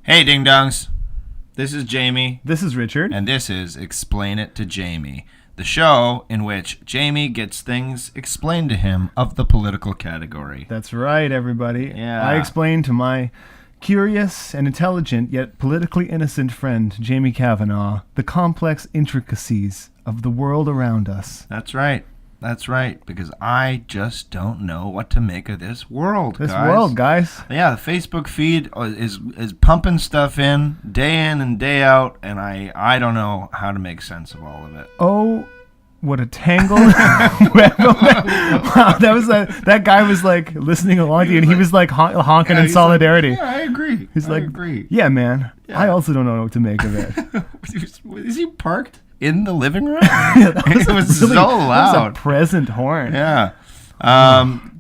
Hey, Ding Dongs. This is Jamie. This is Richard. And this is Explain It to Jamie, the show in which Jamie gets things explained to him of the political category. That's right, everybody. Yeah. I explain to my curious and intelligent yet politically innocent friend, Jamie Kavanaugh, the complex intricacies of the world around us. That's right. That's right, because I just don't know what to make of this world, guys. Yeah, the Facebook feed is pumping stuff in and day out, and I don't know how to make sense of all of it. Oh, what a tangled web of wow, that guy was like listening along to you, and he was like honking in solidarity. Like, yeah, I agree. I agree. Yeah, man. Yeah. I also don't know what to make of it. Is he parked in the living room? It was really, so loud. That was a present horn. Yeah.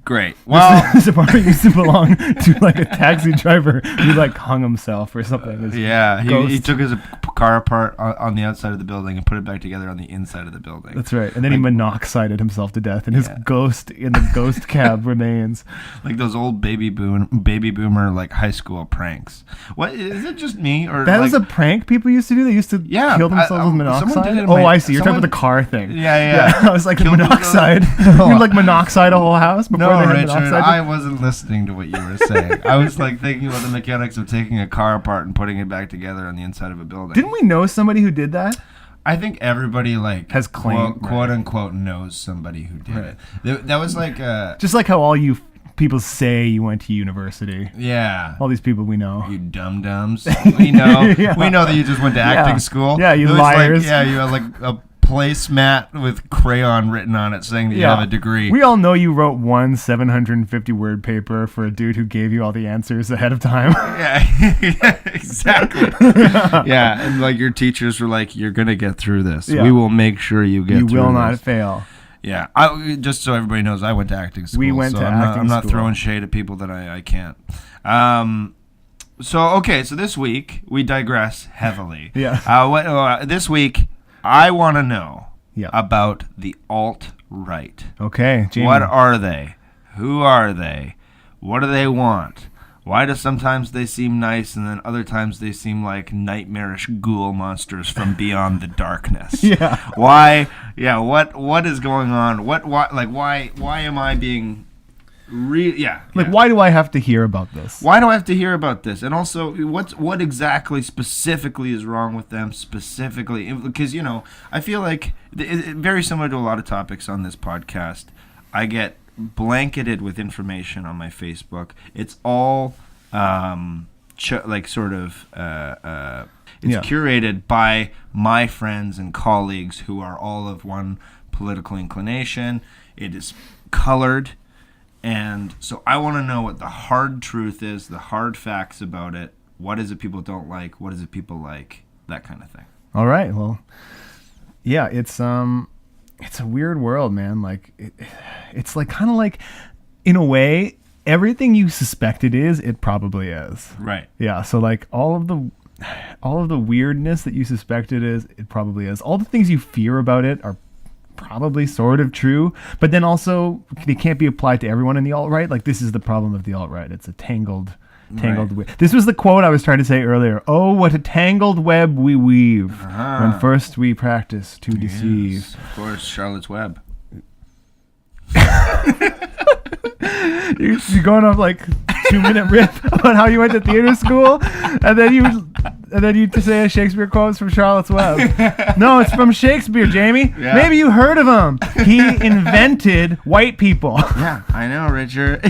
Great. Well, this apartment used to belong to like a taxi driver who like hung himself or something. Yeah, he took his car apart on the outside of the building and put it back together on the inside of the building. That's right. And then he monoxided himself to death, and his ghost in the ghost cab remains. Like those old baby boomer like high school pranks. What is it? Just me or that was a prank people used to do? They used to kill themselves with monoxide. I see. You're talking about the car thing. Yeah. I was like monoxide. You like monoxide a whole house before. No, Richard, I wasn't listening to what you were saying. I was like thinking about the mechanics of taking a car apart and putting it back together on the inside of a building. Didn't we know somebody who did that? I think everybody like has claimed quote unquote knows somebody who did it. That was like just like how all you people say you went to university. Yeah. All these people we know. You dum-dums. We know. Yeah. We know that you just went to acting school. Yeah, you liars. Like, you had like a placemat with crayon written on it saying that you have a degree. We all know you wrote one 750-word paper for a dude who gave you all the answers ahead of time. Yeah, exactly. Yeah, and like your teachers were like, you're going to get through this. Yeah. We will make sure you get through this. You will not fail. Yeah, just so everybody knows, I went to acting school. We went to acting school. I'm not throwing shade at people that I can't. So this week, we digress heavily. Yeah. This week, I want to know about the alt-right. Okay, Jamie. What are they? Who are they? What do they want? Why do sometimes they seem nice and then other times they seem like nightmarish ghoul monsters from beyond the darkness? Yeah. Why? Yeah. What is going on? Why am I being? Why do I have to hear about this? Why do I have to hear about this? And also, what exactly specifically is wrong with them specifically? Because, I feel like, very similar to a lot of topics on this podcast, I get blanketed with information on my Facebook. It's all, curated by my friends and colleagues who are all of one political inclination. It is colored. And so I want to know what the hard truth is, the hard facts about it. What is it people don't like? What is it people like? That kind of thing. All right. Well, yeah, it's a weird world, man. Like it's like kind of like, in a way, everything you suspect it probably is. Right. Yeah. So like all of the weirdness that you suspect it probably is. All the things you fear about it are probably sort of true, but then also they can't be applied to everyone in the alt-right. Like, this is the problem of the alt-right. It's a tangled web. This was the quote I was trying to say earlier. Oh, what a tangled web we weave when first we practice to deceive. Yes, of course, Charlotte's Web. You're going off like 2-minute riff about how you went to theater school, and then you say a Shakespeare quote from Charlotte's Web. No, it's from Shakespeare, Jamie. Yeah. Maybe you heard of him. He invented white people. Yeah, I know, Richard.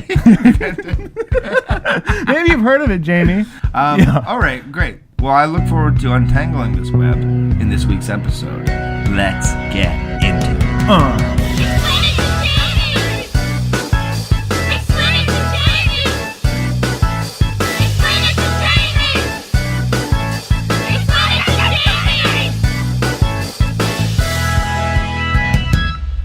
Maybe you've heard of it, Jamie. All right, great. Well, I look forward to untangling this web in this week's episode. Let's get into it.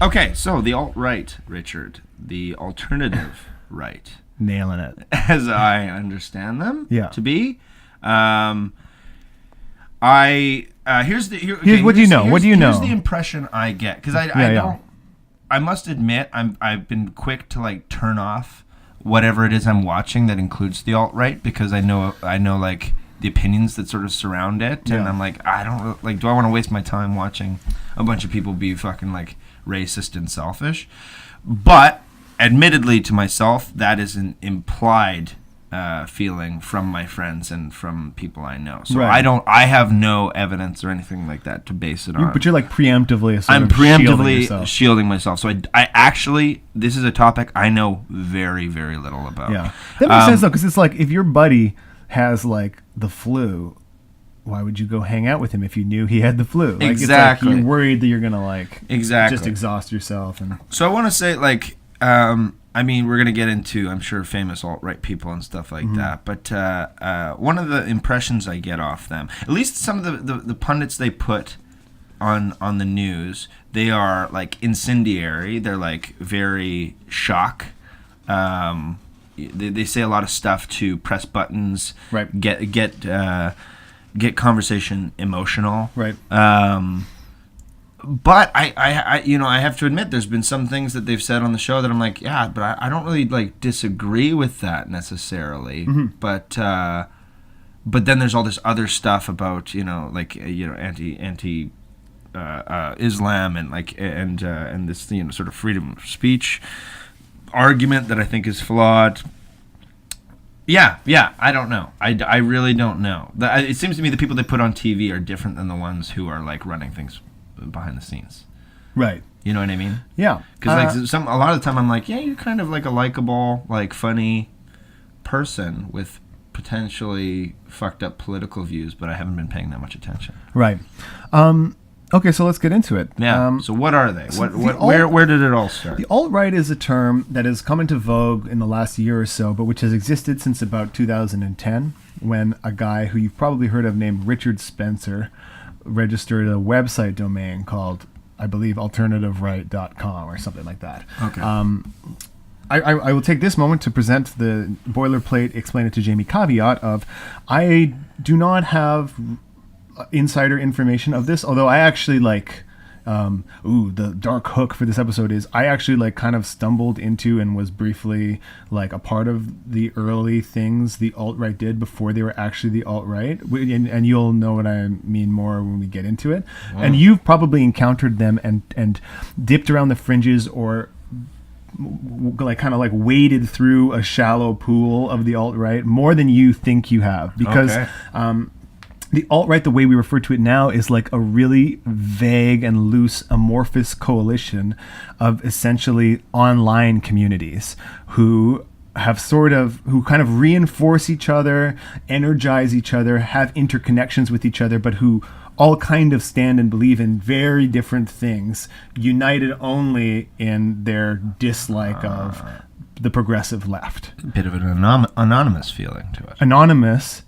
Okay, so the alt-right, Richard, the alternative right. Nailing it. As I understand them to be. Here's what do you know? Here's the impression I get, because I must admit I've been quick to like turn off whatever it is I'm watching that includes the alt-right, because I know like the opinions that sort of surround it, and I'm like, I don't like. Do I want to waste my time watching a bunch of people be fucking like racist and selfish? But admittedly, to myself, that is an implied feeling from my friends and from people I know. So I have no evidence or anything like that to base it on. But you're like preemptively shielding myself. So I actually, this is a topic I know very, very little about. Yeah. That makes sense though, because it's like if your buddy has like the flu, why would you go hang out with him if you knew he had the flu? Like, exactly. It's like you're worried that you're going to like exactly just exhaust yourself. And so I want to say like, I mean, we're going to get into, I'm sure, famous alt-right people and stuff like that. But one of the impressions I get off them, at least some of the pundits they put on the news, they are like incendiary. They're like very shock. They say a lot of stuff to press buttons, right. Get conversation emotional. Right. But I have to admit, there's been some things that they've said on the show that I'm like, yeah, but I don't really like disagree with that necessarily. But then there's all this other stuff about anti Islam and like and this sort of freedom of speech argument that I think is flawed. Yeah, I don't know. I really don't know. It seems to me the people they put on TV are different than the ones who are like running things behind the scenes. Right. You know what I mean? Yeah. Because like a lot of the time I'm like, yeah, you're kind of like a likable, like funny person with potentially fucked up political views, but I haven't been paying that much attention. Right. Okay, so let's get into it. Yeah. So what are they? Where did it all start? The alt-right is a term that has come into vogue in the last year or so, but which has existed since about 2010, when a guy who you've probably heard of named Richard Spencer registered a website domain called, I believe, alternativeright.com or something like that. Okay. I will take this moment to present the boilerplate explain it to Jamie caveat of I do not have insider information of this, although I actually like the dark hook for this episode is I actually like kind of stumbled into and was briefly like a part of the early things the alt-right did before they were actually the alt-right, and you'll know what I mean more when we get into it. And you've probably encountered them and dipped around the fringes or like kind of like waded through a shallow pool of the alt-right more than you think you have, because the alt-right, the way we refer to it now, is like a really vague and loose, amorphous coalition of essentially online communities who kind of reinforce each other, energize each other, have interconnections with each other, but who all kind of stand and believe in very different things, united only in their dislike of the progressive left. A bit of an anonymous feeling to it. Anonymous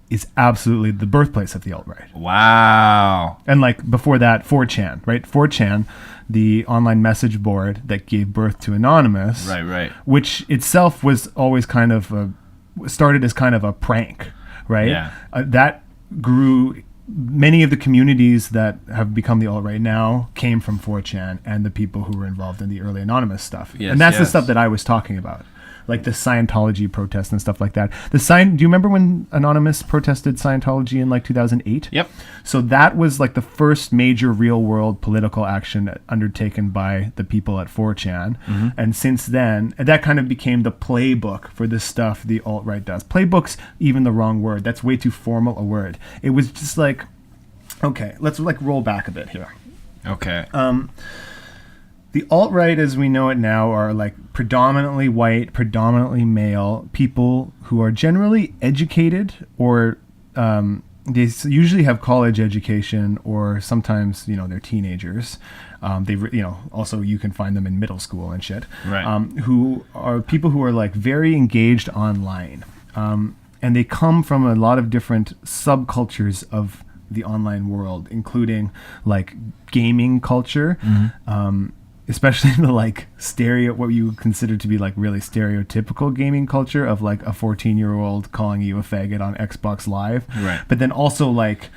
is absolutely the birthplace of the alt-right. Wow. And like before that, 4chan, right? 4chan, the online message board that gave birth to Anonymous. Right. Which itself was always kind of started as kind of a prank, right? Yeah. That grew. Many of the communities that have become the alt-right now came from 4chan and the people who were involved in the early Anonymous stuff. Yes, and that's the stuff that I was talking about. Like the Scientology protests and stuff like that. Do you remember when Anonymous protested Scientology in like 2008? Yep. So that was like the first major real world political action undertaken by the people at 4chan. And since then, that kind of became the playbook for the stuff the alt-right does. Playbook's even the wrong word. That's way too formal a word. It was just like, okay, let's like roll back a bit here. Okay. The alt-right, as we know it now, are like predominantly white, predominantly male people who are generally educated, or they usually have college education, or sometimes they're teenagers. Also you can find them in middle school and shit. Right. Who are people who are like very engaged online, and they come from a lot of different subcultures of the online world, including like gaming culture. Especially the like what you would consider to be like really stereotypical gaming culture of like a 14-year-old calling you a faggot on Xbox Live. Right. But then also like,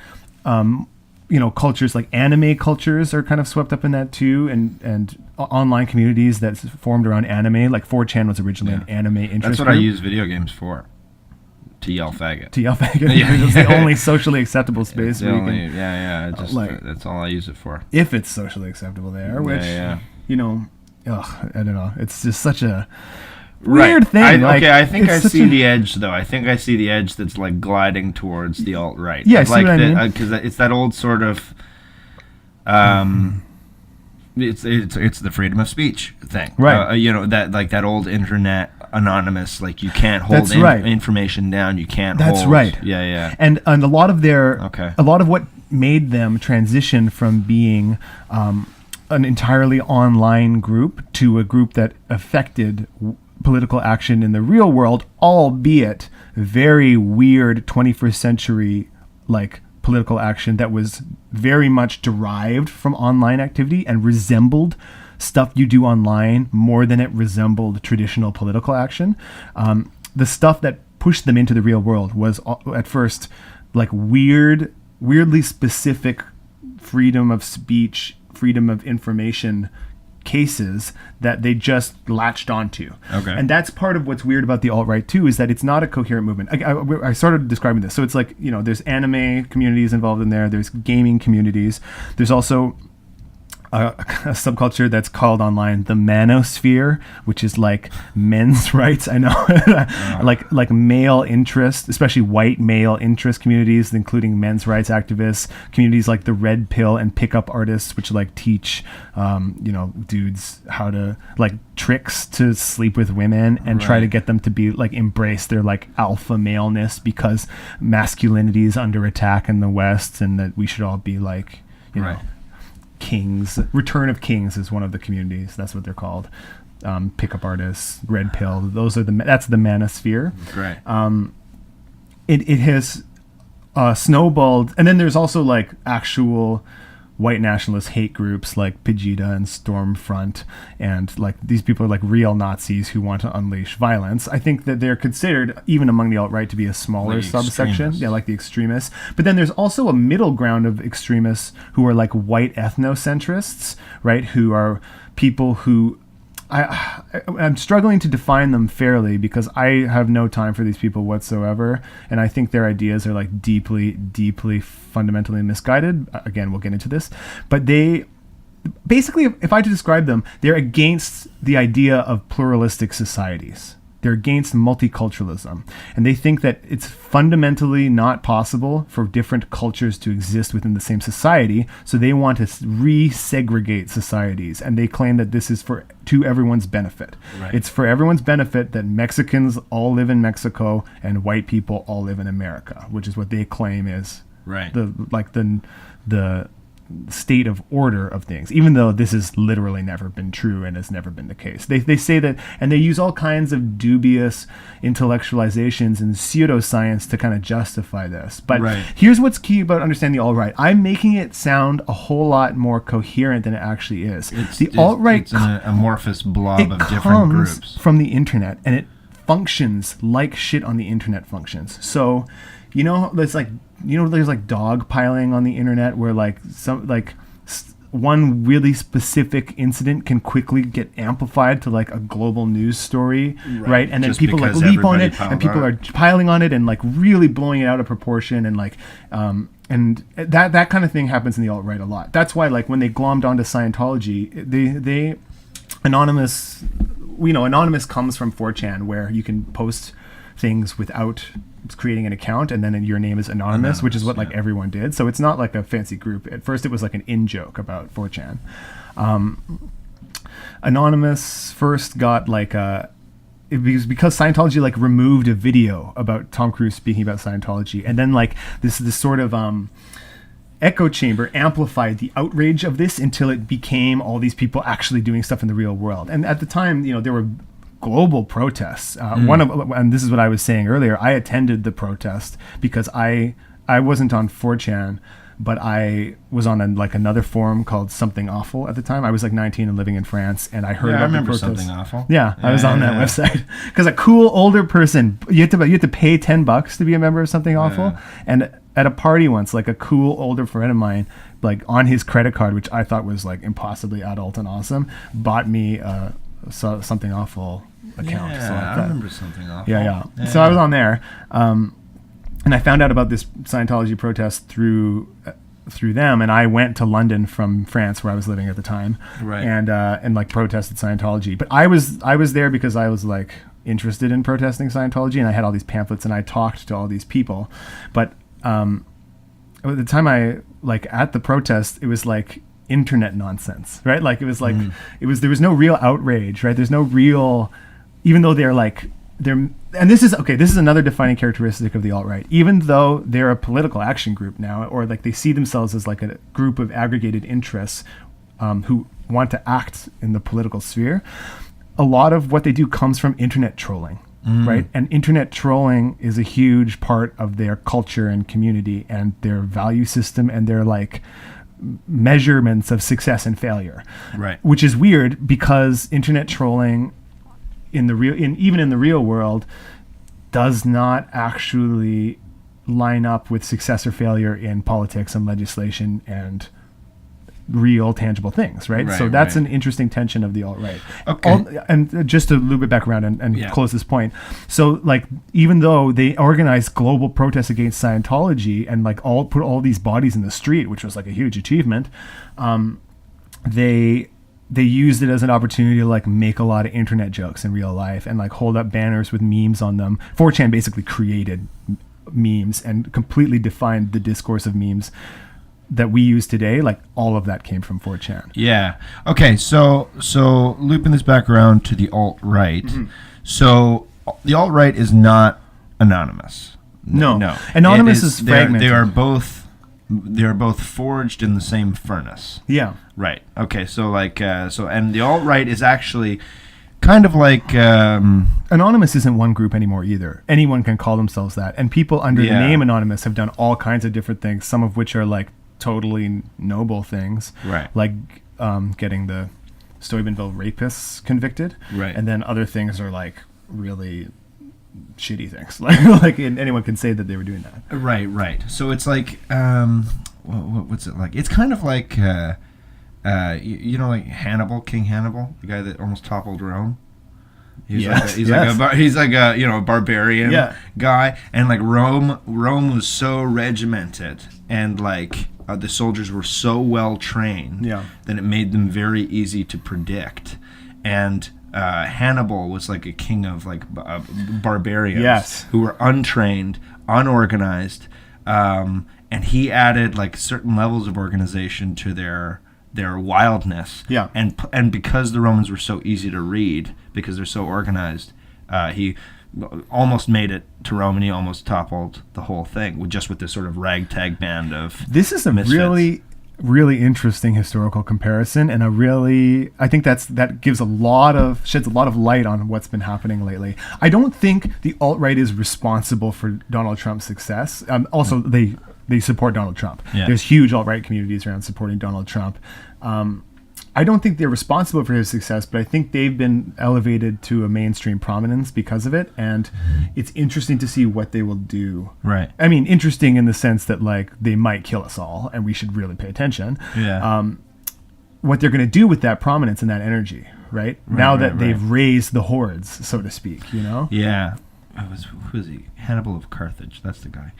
cultures like anime cultures are kind of swept up in that too, and online communities that's formed around anime. Like 4chan was originally an anime interest That's what I group. use video games for. to yell faggot. To yell faggot. Yeah. It's the only socially acceptable space It's the where only, you can, yeah. Just like- that's all I use it for. if it's socially acceptable there, which, Yeah. you know, I don't know. It's just such a Right. weird thing. I think I it's such see a- the edge, though. I think I see the edge that's like gliding towards the alt-right. Yeah, I see what I mean. Because it's that old sort of, it's the freedom of speech thing, Right. you know, that like that old internet anonymous, like you can't hold That's right. information down. You can't. That's hold, right. Yeah. And a lot of Okay. a lot of what made them transition from being an entirely online group to a group that affected political action in the real world, albeit very weird 21st century like political action that was very much derived from online activity and resembled stuff you do online more than it resembled traditional political action. The stuff that pushed them into the real world was at first like weirdly specific freedom of speech, freedom of information cases that they just latched onto. Okay. And that's part of what's weird about the alt-right too, is that it's not a coherent movement. I started describing this. So it's like, you know, there's anime communities involved in there. There's gaming communities. There's also a subculture that's called online the manosphere, which is like men's rights. I know, like male interest, especially white male interest communities, including men's rights activists, communities like the Red Pill and pickup artists, which like teach, you know, dudes how to like tricks to sleep with women and try to get them to be like embrace their like alpha maleness because masculinity is under attack in the West and that we should all be like, you know. Kings. Return of Kings is one of the communities. That's what they're called. Pickup artists, Red Pill. That's the manosphere. Right. It has snowballed, and then there's also like actual white nationalist hate groups like Pegida and Stormfront, and like these people are like real Nazis who want to unleash violence. I think that they're considered, even among the alt-right, to be a smaller Like subsection. extremists. Yeah, like the extremists. But then there's also a middle ground of extremists who are like white ethnocentrists, right? Who are people who I'm struggling to define them fairly because I have no time for these people whatsoever, and I think their ideas are like deeply fundamentally misguided. Again, we'll get into this, but they basically, if I had to describe them, they're against the idea of pluralistic societies. They're against multiculturalism, and they think that it's fundamentally not possible for different cultures to exist within the same society, so they want to re-segregate societies, and they claim that this is to everyone's benefit. Right. It's for everyone's benefit that Mexicans all live in Mexico and white people all live in America, which is what they claim is the state of order of things, even though this has literally never been true and has never been the case. They say that, and they use all kinds of dubious intellectualizations and pseudoscience to kind of justify this. But here's what's key about understanding the alt-right. I'm making it sound a whole lot more coherent than it actually is. The alt-right, it's an amorphous blob of different comes groups from the internet, and it functions like shit on the internet functions. So, there's like dog piling on the internet where like one really specific incident can quickly get amplified to like a global news story, right? And then Just people like because leap on everybody it, piled and people on are piling on it and like really blowing it out of proportion, and like and that kind of thing happens in the alt-right a lot. That's why like when they glommed onto Scientology, they anonymous comes from 4chan, where you can post things without creating an account, and then your name is anonymous, which is what like everyone did. So it's not like a fancy group. At first it was like an in-joke about 4chan. Anonymous first got like because Scientology like removed a video about Tom Cruise speaking about Scientology, and then like this sort of echo chamber amplified the outrage of this until it became all these people actually doing stuff in the real world. And at the time, there were global protests. And this is what I was saying earlier. I attended the protest because I wasn't on 4chan, but I was on another forum called Something Awful at the time. I was like 19 and living in France, and I heard about the protest. Something Awful. Yeah, I was on that website because a cool older person, you have to pay $10 to be a member of Something Awful, and at a party once, like a cool older friend of mine, like on his credit card, which I thought was like impossibly adult and awesome, bought me Something Awful account. Yeah, So I remember something awful. Yeah. So I was on there, and I found out about this Scientology protest through them, and I went to London from France, where I was living at the time, Right. and like protested Scientology. But I was there because I was like interested in protesting Scientology, and I had all these pamphlets, and I talked to all these people. But at the time at the protest, it was like internet nonsense, right? Like it was like there was no real outrage, right? There's no real, even though and this is another defining characteristic of the alt-right. Even though they're a political action group now, or like they see themselves as like a group of aggregated interests who want to act in the political sphere, a lot of what they do comes from internet trolling, right? And internet trolling is a huge part of their culture and community and their value system and their like measurements of success and failure, Right. which is weird because internet trolling even in the real world does not actually line up with success or failure in politics and legislation and real tangible things, right? So that's an interesting tension of the alt-right. Okay. And just to loop it back around and Yeah. close this point. So like, even though they organized global protests against Scientology and like put all these bodies in the street, which was like a huge achievement, they used it as an opportunity to like make a lot of internet jokes in real life and like hold up banners with memes on them. 4chan basically created memes and completely defined the discourse of memes that we use today. Like all of that came from 4chan. Yeah. Okay. So looping this back around to the alt-right. So the alt-right is not anonymous. No. No. Anonymous is fragmented. They are both forged in the same furnace. Yeah. Right. Okay. So like and the alt-right is actually kind of like Anonymous isn't one group anymore either. Anyone can call themselves that. And people under the name Anonymous have done all kinds of different things, some of which are like totally noble things. Right. Like getting the Steubenville rapists convicted. Right. And then other things are like really shitty things. Like anyone can say that they were doing that. Right. So it's like what's it like? It's kind of like you know, like King Hannibal, the guy that almost toppled Rome. He's like a you know, a barbarian guy, and like Rome was so regimented, and like the soldiers were so well trained that it made them very easy to predict. And Hannibal was like a king of like barbarians who were untrained, unorganized, and he added like certain levels of organization to their wildness. Yeah. And because the Romans were so easy to read, because they're so organized, he almost made it to Rome, and he almost toppled the whole thing with this sort of ragtag band of This is a misfits. really interesting historical comparison, and I think that sheds a lot of light on what's been happening lately. I don't think the alt-right is responsible for Donald Trump's success. Also, they support Donald Trump. Yeah. There's huge alt-right communities around supporting Donald Trump. I don't think they're responsible for his success, but I think they've been elevated to a mainstream prominence because of it, and it's interesting to see what they will do. Right. I mean, interesting in the sense that like they might kill us all, and we should really pay attention. Yeah. What they're going to do with that prominence and that energy, right? Now that they've raised the hordes, so to speak, you know? Yeah. Who was he? Hannibal of Carthage. That's the guy.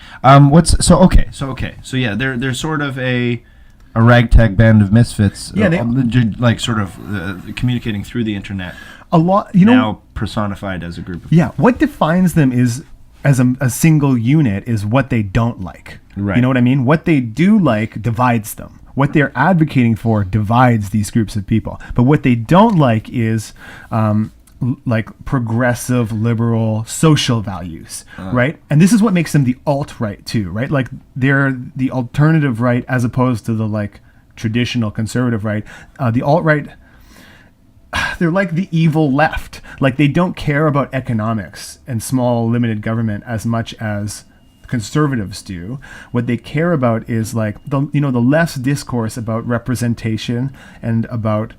So yeah, they're sort of a ragtag band of misfits. Yeah, they like sort of communicating through the internet. A lot, now personified as a group of what defines them is as a single unit is what they don't like. Right. You know what I mean? What they do like divides them. What they're advocating for divides these groups of people. But what they don't like is like progressive, liberal, social values, right? And this is what makes them the alt-right too, right? Like they're the alternative right as opposed to the like traditional conservative right. The alt-right, they're like the evil left. Like they don't care about economics and small limited government as much as conservatives do. What they care about is like the left's discourse about representation and about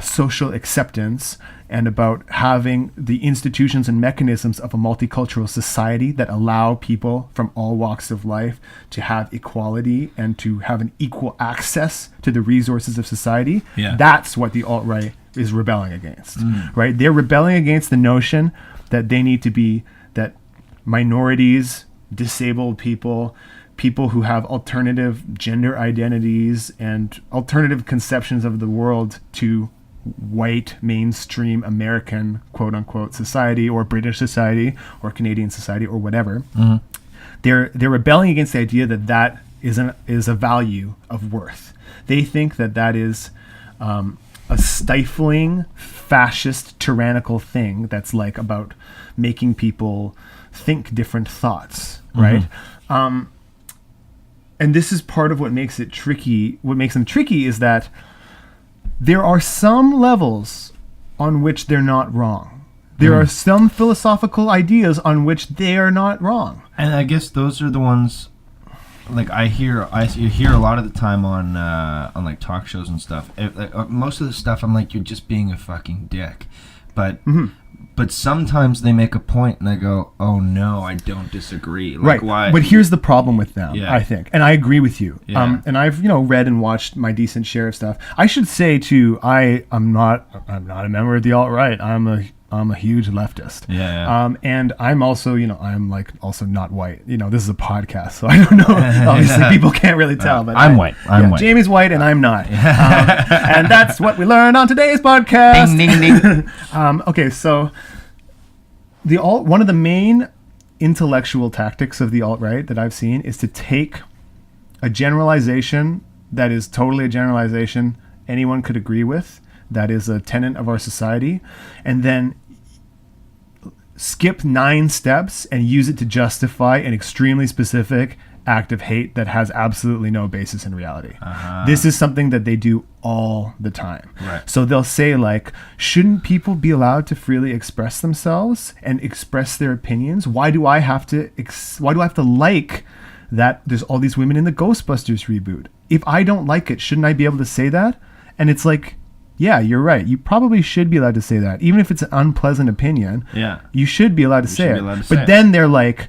social acceptance and about having the institutions and mechanisms of a multicultural society that allow people from all walks of life to have equality and to have an equal access to the resources of society. That's what the alt-right is rebelling against, right? They're rebelling against the notion that they need to be, that minorities, disabled people who have alternative gender identities and alternative conceptions of the world to white mainstream American quote unquote society or British society or Canadian society or whatever. They're rebelling against the idea that that is a value of worth. They think that that is a stifling, fascist, tyrannical thing that's like about making people think different thoughts, right? And this is part of what makes it tricky. What makes them tricky is that there are some levels on which they're not wrong. There are some philosophical ideas on which they are not wrong. And I guess those are the ones, like you hear a lot of the time on like talk shows and stuff. Most of the stuff, I'm like, you're just being a fucking dick. But sometimes they make a point and I go, oh no, I don't disagree. Like, why? But here's the problem with them, I think. And I agree with you. And I've, read and watched my decent share of stuff. I should say too, I'm not a member of the alt-right. I'm a huge leftist. And I'm also, I'm like also not white. This is a podcast, so I don't know. Obviously people can't really tell, but I'm white. I'm white. Jamie's white and I'm not. And that's what we learned on today's podcast. Ding, ding, ding. Okay, so one of the main intellectual tactics of the alt-right that I've seen is to take a generalization that is totally a generalization anyone could agree with, that is a tenet of our society, and then skip 9 steps and use it to justify an extremely specific act of hate that has absolutely no basis in reality. This is something that they do all the time. So they'll say like, shouldn't people be allowed to freely express themselves and express their opinions? Why do I have to like that there's all these women in the Ghostbusters reboot? If I don't like it, shouldn't I be able to say that? And it's like, yeah, you're right. You probably should be allowed to say that. Even if it's an unpleasant opinion, you should be allowed to say it. But then they're like,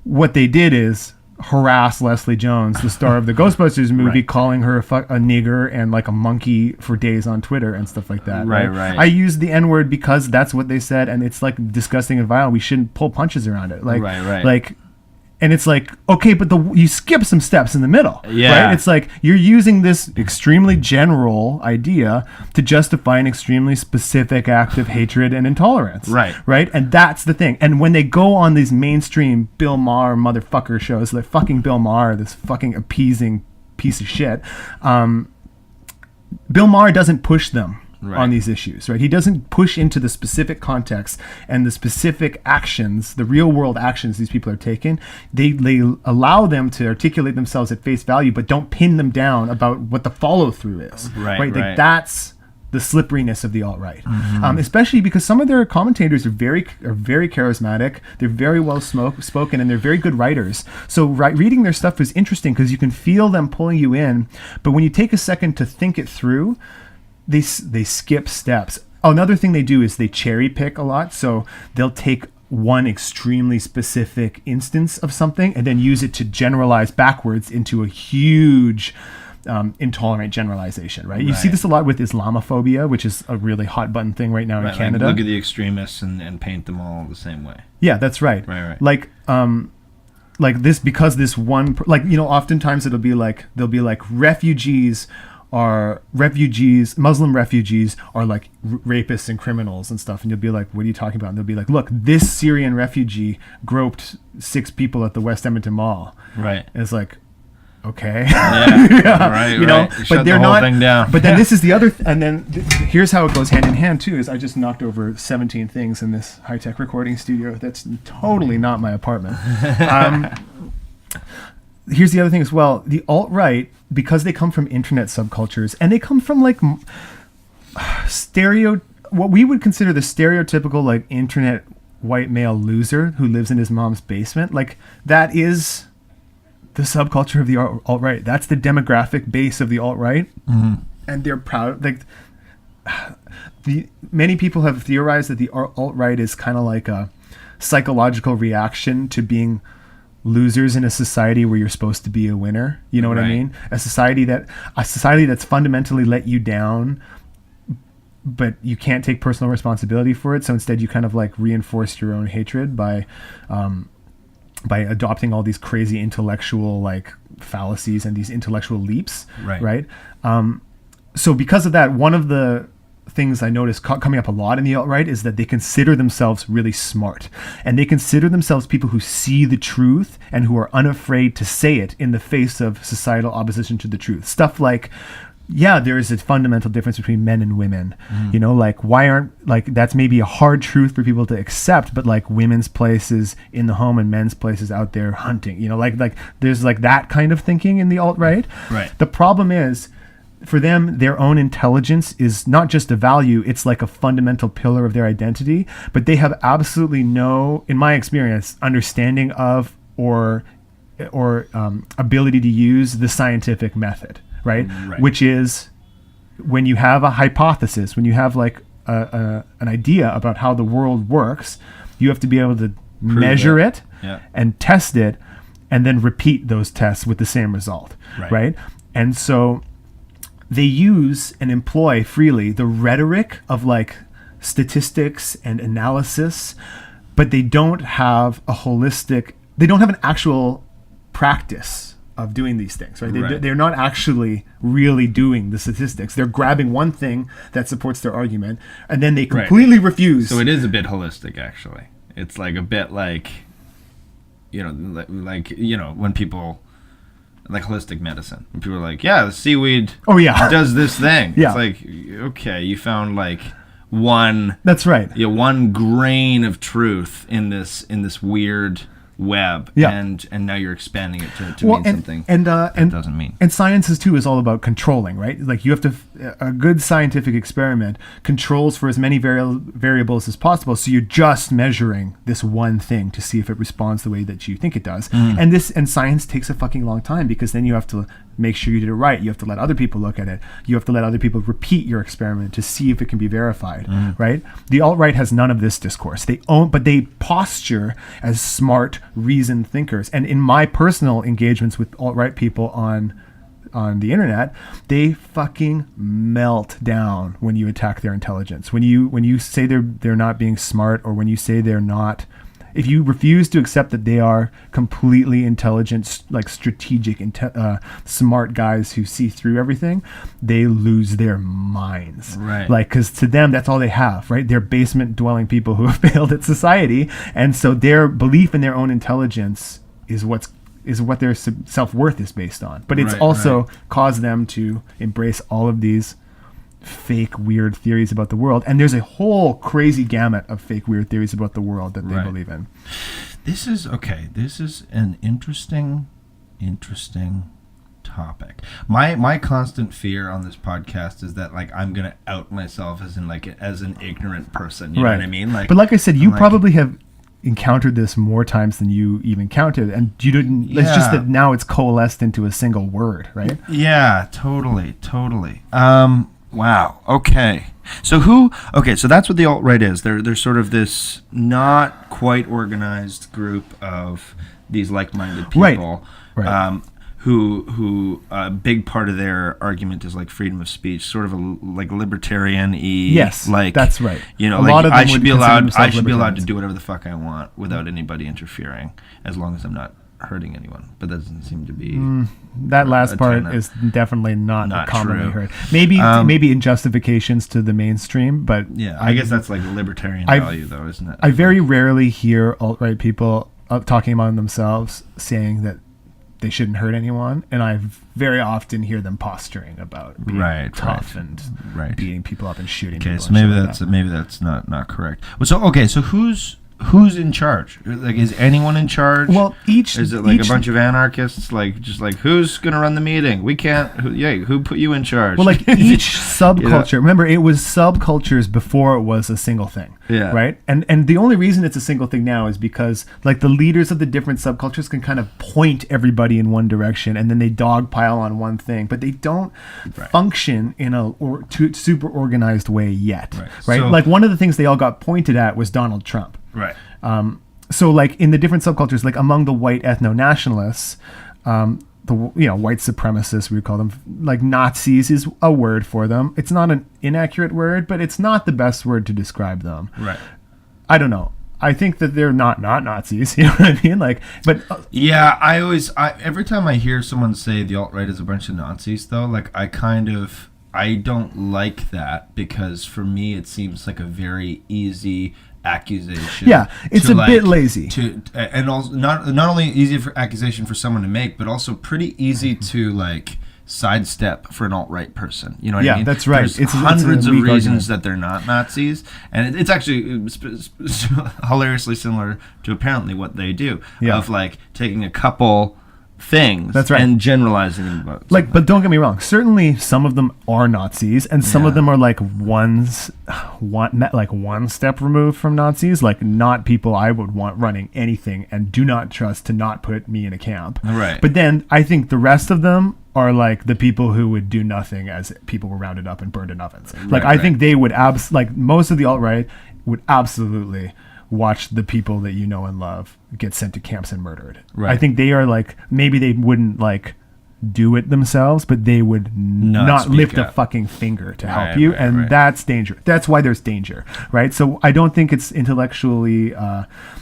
what they did is harass Leslie Jones, the star of the Ghostbusters movie, calling her a nigger and like a monkey for days on Twitter and stuff like that. Right. I used the N-word because that's what they said, and it's like disgusting and vile. We shouldn't pull punches around it. Like, and it's like, okay, but you skip some steps in the middle, right? It's like you're using this extremely general idea to justify an extremely specific act of hatred and intolerance, right? And that's the thing. And when they go on these mainstream Bill Maher motherfucker shows, like fucking Bill Maher, this fucking appeasing piece of shit, Bill Maher doesn't push them on these issues, right? He doesn't push into the specific context and the specific actions, the real world actions these people are taking. They allow them to articulate themselves at face value, but don't pin them down about what the follow through is, right? Like that's the slipperiness of the alt-right, especially because some of their commentators are very charismatic. They're very well spoken, and they're very good writers. So reading their stuff is interesting because you can feel them pulling you in, but when you take a second to think it through, they skip steps. Another thing they do is they cherry pick a lot. So they'll take one extremely specific instance of something and then use it to generalize backwards into a huge intolerant generalization, right? You see this a lot with Islamophobia, which is a really hot button thing right now in Canada. Like look at the extremists and paint them all the same way. Yeah, that's right. Like this, because this one, oftentimes they'll be like Muslim refugees are like rapists and criminals and stuff. And you'll be like, what are you talking about? And they'll be like, look, this Syrian refugee groped 6 people at the West Edmonton Mall. And it's like, okay. But they're not. But then this is the other, and then here's how it goes hand in hand too, is I just knocked over 17 things in this high-tech recording studio. That's totally not my apartment. Here's the other thing as well. The alt-right, because they come from internet subcultures and they come from like what we would consider the stereotypical like internet white male loser who lives in his mom's basement, like that is the subculture of the alt-right. That's the demographic base of the alt-right. And they're proud, like many people have theorized that the alt-right is kind of like a psychological reaction to being losers in a society where you're supposed to be a winner. You know what I mean? A society that's fundamentally let you down, but you can't take personal responsibility for it. So instead you kind of like reinforce your own hatred by adopting all these crazy intellectual like fallacies and these intellectual leaps. Right. So because of that, one of the things I noticed coming up a lot in the alt-right is that they consider themselves really smart, and they consider themselves people who see the truth and who are unafraid to say it in the face of societal opposition to the truth. Stuff like, yeah, there is a fundamental difference between men and women. You know, like why aren't, like, that's maybe a hard truth for people to accept, but like women's places in the home and men's places out there hunting, you know, like there's like that kind of thinking in the alt-right. The problem is, for them, their own intelligence is not just a value, it's like a fundamental pillar of their identity, but they have absolutely no, in my experience, understanding of or ability to use the scientific method, right? Which is, when you have a hypothesis, when you have like an idea about how the world works, you have to be able to measure it and test it, and then repeat those tests with the same result, right? And so they use and employ freely the rhetoric of like statistics and analysis, but they don't have an actual practice of doing these things, right? They're not actually really doing the statistics. They're grabbing one thing that supports their argument, and then they completely refuse. So it is a bit holistic, actually. It's like a bit like, you know, when people, like holistic medicine, when people are like, yeah, the seaweed does this thing. It's like, okay, you found like one one grain of truth in this weird web, and now you're expanding it to mean something and it doesn't mean. And science too is all about controlling, right? Like you have to, a good scientific experiment controls for as many variables as possible, so you're just measuring this one thing to see if it responds the way that you think it does. And science takes a fucking long time, because then you have to make sure you did it right. You have to let other people look at it. You have to let other people repeat your experiment to see if it can be verified, right? The alt-right has none of this discourse. But they posture as smart, reasoned thinkers. And in my personal engagements with alt-right people on the internet, they fucking melt down when you attack their intelligence. When you say they're not being smart, or when you say they're not, if you refuse to accept that they are completely intelligent, like strategic, smart guys who see through everything, they lose their minds. Like, because to them, that's all they have, right? They're basement-dwelling people who have failed at society, and so their belief in their own intelligence is what their self-worth is based on. But it's also caused them to embrace all of these fake weird theories about the world, and there's a whole crazy gamut of fake weird theories about the world that they believe in. This is an interesting topic. My constant fear on this podcast is that like I'm gonna out myself as an ignorant person, you know what I mean? Like, but like I said, you probably have encountered this more times than you even counted, and you didn't. It's just that now it's coalesced into a single word, right? Yeah, totally. Wow. Okay. So so that's what the alt-right is. They're sort of this not quite organized group of these like-minded people, who a big part of their argument is like freedom of speech, sort of like libertarian-y. Yes, like, that's right. You know, like I should be allowed to do whatever the fuck I want without anybody interfering, as long as I'm not hurting anyone. But that doesn't seem to be that last part is definitely not commonly true. heard. Maybe in justifications to the mainstream, but yeah, I guess that's like a libertarian value, though, isn't it? I very rarely hear alt-right people talking among themselves saying that they shouldn't hurt anyone, and I very often hear them posturing about being tough and beating people up and shooting people. Okay, so maybe that's not correct. So who's who's in charge? Like, is anyone in charge? Well, is it like a bunch of anarchists? Like, just like, who's gonna run the meeting? We can't. Who put you in charge? Well, like each subculture. Remember, it was subcultures before it was a single thing. Yeah. Right. And the only reason it's a single thing now is because like the leaders of the different subcultures can kind of point everybody in one direction, and then they dogpile on one thing, but they don't function in a super organized way yet. Right. So, like one of the things they all got pointed at was Donald Trump. Right. So like in the different subcultures, like among the white ethno-nationalists, the white supremacists, we would call them, like Nazis is a word for them. It's not an inaccurate word, but it's not the best word to describe them. Right. I don't know. I think that they're not Nazis. You know what I mean? Like, but yeah, every time I hear someone say the alt-right is a bunch of Nazis, though, like I don't like that, because for me it seems like a very easy accusation. Yeah, it's a bit lazy. And also not only easy for accusation for someone to make, but also pretty easy to like sidestep for an alt-right person. You know what I mean? Yeah, that's right. There's hundreds of reasons that they're not Nazis, and it's actually hilariously similar to apparently what they do, of like taking a couple things, that's right, and generalizing them about like, but don't get me wrong, certainly some of them are Nazis, and some of them are like one step removed from Nazis, like not people I would want running anything and do not trust to not put me in a camp. Right. But then I think the rest of them are like the people who would do nothing as people were rounded up and burned in ovens. Like I think they would like most of the alt-right would absolutely watch the people that you know and love get sent to camps and murdered. Right. I think they are like, maybe they wouldn't like do it themselves, but they would not lift a fucking finger to help you. And that's danger. That's why there's danger. Right. So I don't think it's intellectually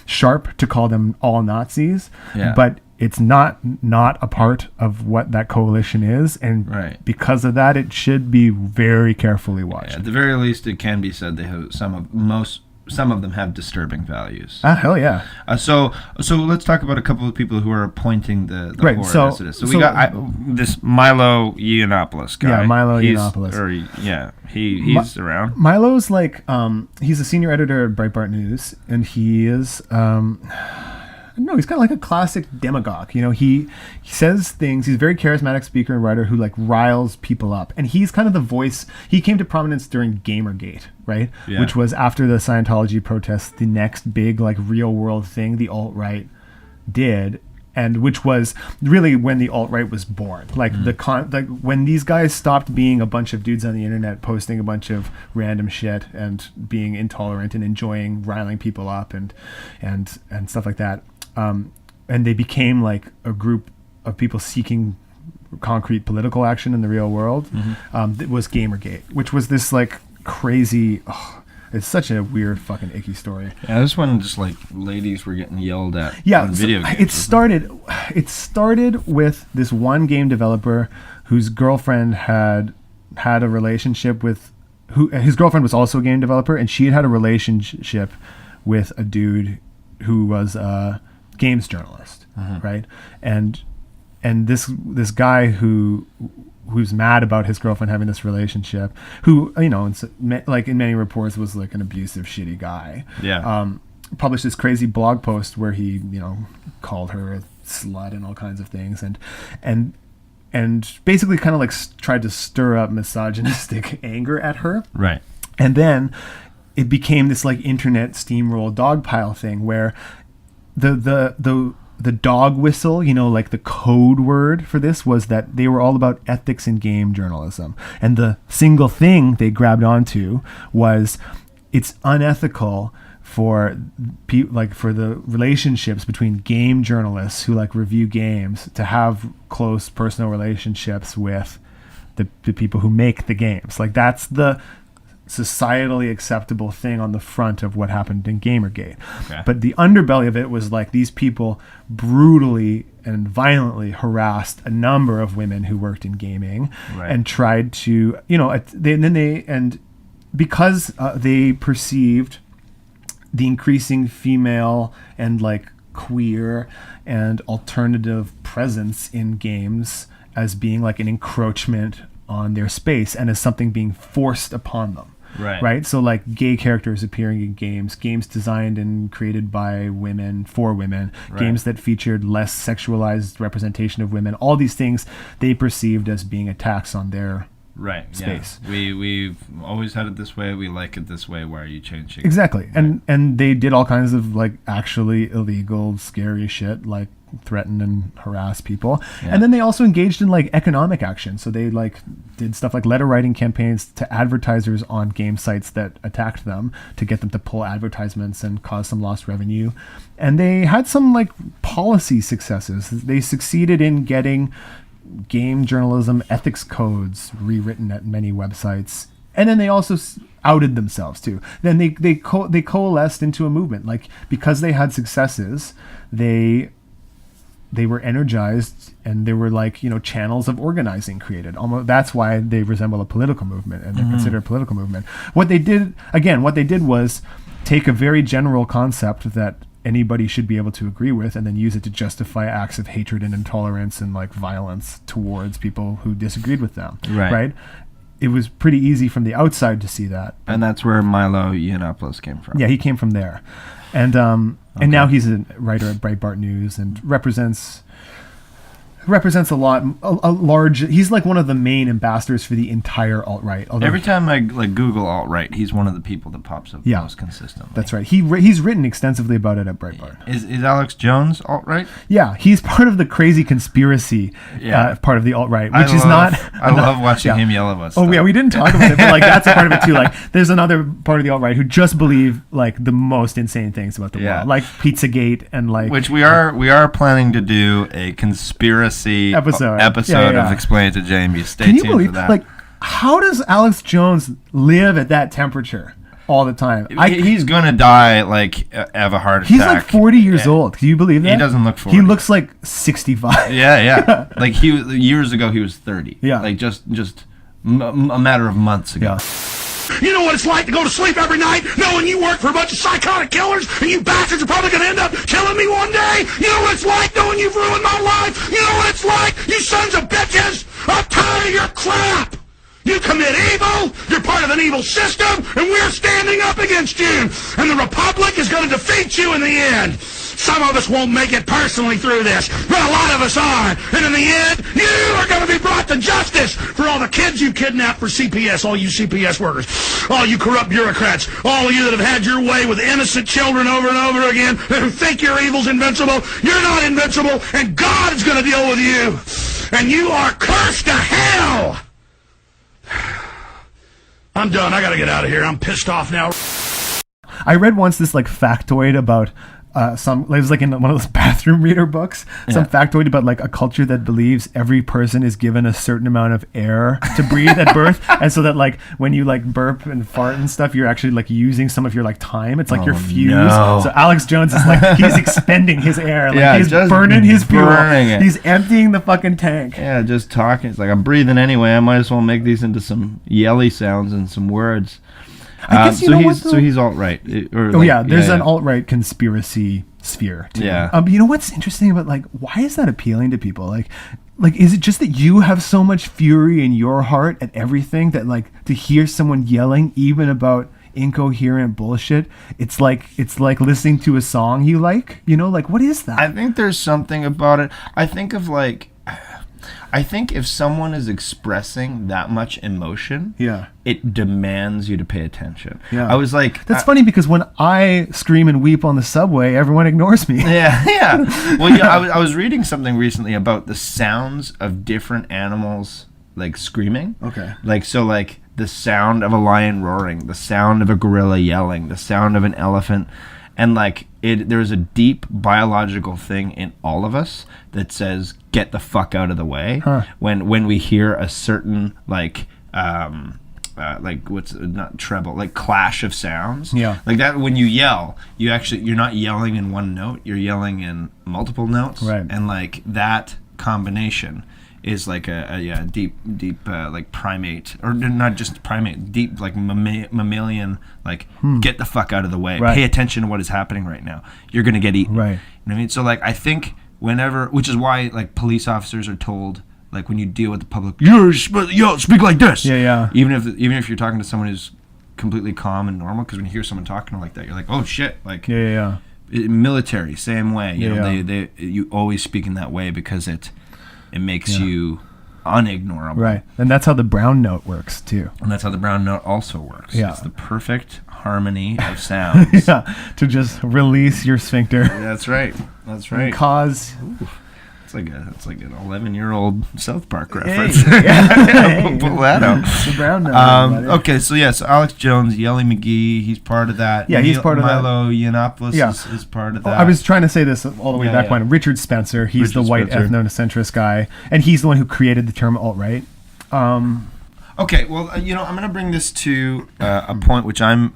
sharp to call them all Nazis, but it's not a part of what that coalition is. And because of that, it should be very carefully watched. At the very least, it can be said they have some of them have disturbing values. Hell yeah. So let's talk about a couple of people who are appointing the horror dissidents. So we got this Milo Yiannopoulos guy. Yeah, Milo Yiannopoulos. He's around. Milo's like, he's a senior editor at Breitbart News, and he is, no, he's kind of like a classic demagogue. You know, he says things. He's a very charismatic speaker and writer who like riles people up. And he's kind of the voice. He came to prominence during Gamergate, right? Yeah. Which was after the Scientology protests, the next big like real world thing the alt-right did. And which was really when the alt-right was born. Like like when these guys stopped being a bunch of dudes on the internet posting a bunch of random shit and being intolerant and enjoying riling people up and stuff like that. And they became like a group of people seeking concrete political action in the real world. It was Gamergate, which was this like crazy. It's such a weird fucking icky story. Yeah, this one just like ladies were getting yelled at. Yeah, on video games. It started with this one game developer whose girlfriend had a relationship with his girlfriend was also a game developer, and she had a relationship with a dude who was a games journalist, right? And this guy who's mad about his girlfriend having this relationship, who, you know, like in many reports was like an abusive, shitty guy. Yeah. Published this crazy blog post where he, you know, called her a slut and all kinds of things, and basically kind of like tried to stir up misogynistic anger at her. Right. And then it became this like internet steamroll dogpile thing where the dog whistle, you know, like the code word for this was that they were all about ethics in game journalism. And the single thing they grabbed onto was it's unethical for the relationships between game journalists who like review games to have close personal relationships with the people who make the games. Like that's the societally acceptable thing on the front of what happened in Gamergate. Okay. But the underbelly of it was like these people brutally and violently harassed a number of women who worked in gaming, and tried to, you know, because they perceived the increasing female and like queer and alternative presence in games as being like an encroachment on their space and as something being forced upon them. Right. So like gay characters appearing in games designed and created by women for women, games that featured less sexualized representation of women. All these things they perceived as being attacks on their space. Yeah. We've always had it this way. We like it this way. Why are you changing? Exactly. And they did all kinds of like actually illegal, scary shit, like threaten and harass people. And then they also engaged in like economic action. So they like did stuff like letter writing campaigns to advertisers on game sites that attacked them to get them to pull advertisements and cause some lost revenue. And they had some like policy successes. They succeeded in getting game journalism ethics codes rewritten at many websites. And then they also outed themselves too. Then they coalesced into a movement. Like because they had successes, they were energized, and there were like, you know, channels of organizing created. Almost that's why they resemble a political movement, and they're considered a political movement. What they did was take a very general concept that anybody should be able to agree with, and then use it to justify acts of hatred and intolerance and like violence towards people who disagreed with them. Right? It was pretty easy from the outside to see that. And that's where Milo Yiannopoulos came from. Yeah, he came from there. And and now he's a writer at Breitbart News and represents a large. He's like one of the main ambassadors for the entire alt-right. Every time I like Google alt-right, he's one of the people that pops up most consistently. That's right. He's written extensively about it at Breitbart. Is Alex Jones alt-right? Yeah, he's part of the crazy conspiracy part of the alt-right, which is not. I love watching him yell at us. Oh yeah, we didn't talk about it, but like that's a part of it too. Like there's another part of the alt-right who just believe like the most insane things about the world, like Pizzagate and like. Which we are planning to do a conspiracy episode of Explain It to Jamie. Stay tuned for that. Like, how does Alex Jones live at that temperature all the time? He's gonna die, like have a heart attack. He's like 40 years old. Can you believe that? He doesn't look 40. He looks like 65. Yeah. Like years ago he was 30. Yeah. Like just a matter of months ago. Yeah. You know what it's like to go to sleep every night knowing you work for a bunch of psychotic killers and you bastards are probably going to end up killing me one day? You know what it's like knowing you've ruined my life? You know what it's like, you sons of bitches? I'm tired of your crap! You commit evil, you're part of an evil system, and we're standing up against you! And the Republic is going to defeat you in the end! Some of us won't make it personally through this, but a lot of us are. And in the end, you are going to be brought to justice for all the kids you kidnapped for CPS, all you CPS workers, all you corrupt bureaucrats, all of you that have had your way with innocent children over and over again, who think your evil's invincible. You're not invincible, and God is going to deal with you. And you are cursed to hell. I'm done. I got to get out of here. I'm pissed off now. I read once this like factoid about it was like in one of those bathroom reader books, some factoid about like a culture that believes every person is given a certain amount of air to breathe at birth, and so that like when you like burp and fart and stuff, you're actually like using some of your like time. It's like your fuse. No. So Alex Jones is like he's expending his air, like he's burning his fuel. He's emptying the fucking tank. Yeah, just talking. It's like I'm breathing anyway. I might as well make these into some yelly sounds and some words. I guess so he's alt-right. There's an alt-right conspiracy sphere too. Yeah. You know what's interesting about like why is that appealing to people? Like is it just that you have so much fury in your heart at everything that like to hear someone yelling even about incoherent bullshit, it's like listening to a song you like, you know, like what is that? I think there's something about it. I think if someone is expressing that much emotion, it demands you to pay attention. Yeah. I was like... That's funny because when I scream and weep on the subway, everyone ignores me. Yeah. Well, I was reading something recently about the sounds of different animals, like, screaming. Okay. Like, so, like, the sound of a lion roaring, the sound of a gorilla yelling, the sound of an elephant... And like there's a deep biological thing in all of us that says get the fuck out of the way when we hear a certain like what's not treble, like clash of sounds. Yeah. Like that when you yell, you're not yelling in one note, you're yelling in multiple notes. Right. And like that combination is like a deep like primate, or not just primate, deep like mammalian, like get the fuck out of the way, pay attention to what is happening right now, you're gonna get eaten. Right. You know what I mean? So like I think which is why like police officers are told like when you deal with the public, speak like this. Yeah. Even if you're talking to someone who's completely calm and normal, because when you hear someone talking like that, you're like, oh shit, like Yeah. military, same way. You know, Yeah. you always speak in that way because it makes you unignorable. Right. And that's how the brown note works too. And that's how the brown note also works. Yeah. It's the perfect harmony of sounds. Yeah. To just release your sphincter. That's right. That's right. Cause. It's like an 11-year-old South Park reference. Hey. We'll pull that out. The brown note. Okay, so so Alex Jones, Yelly McGee, he's part of that. Yeah, he's part of that. Milo Yiannopoulos Yeah. is part of that. I was trying to say this all the way back yeah. when. Richard Spencer, he's Richard the white Spencer. ethnocentrist guy, and he's the one who created the term alt-right. Okay, well, I'm going to bring this to a point which I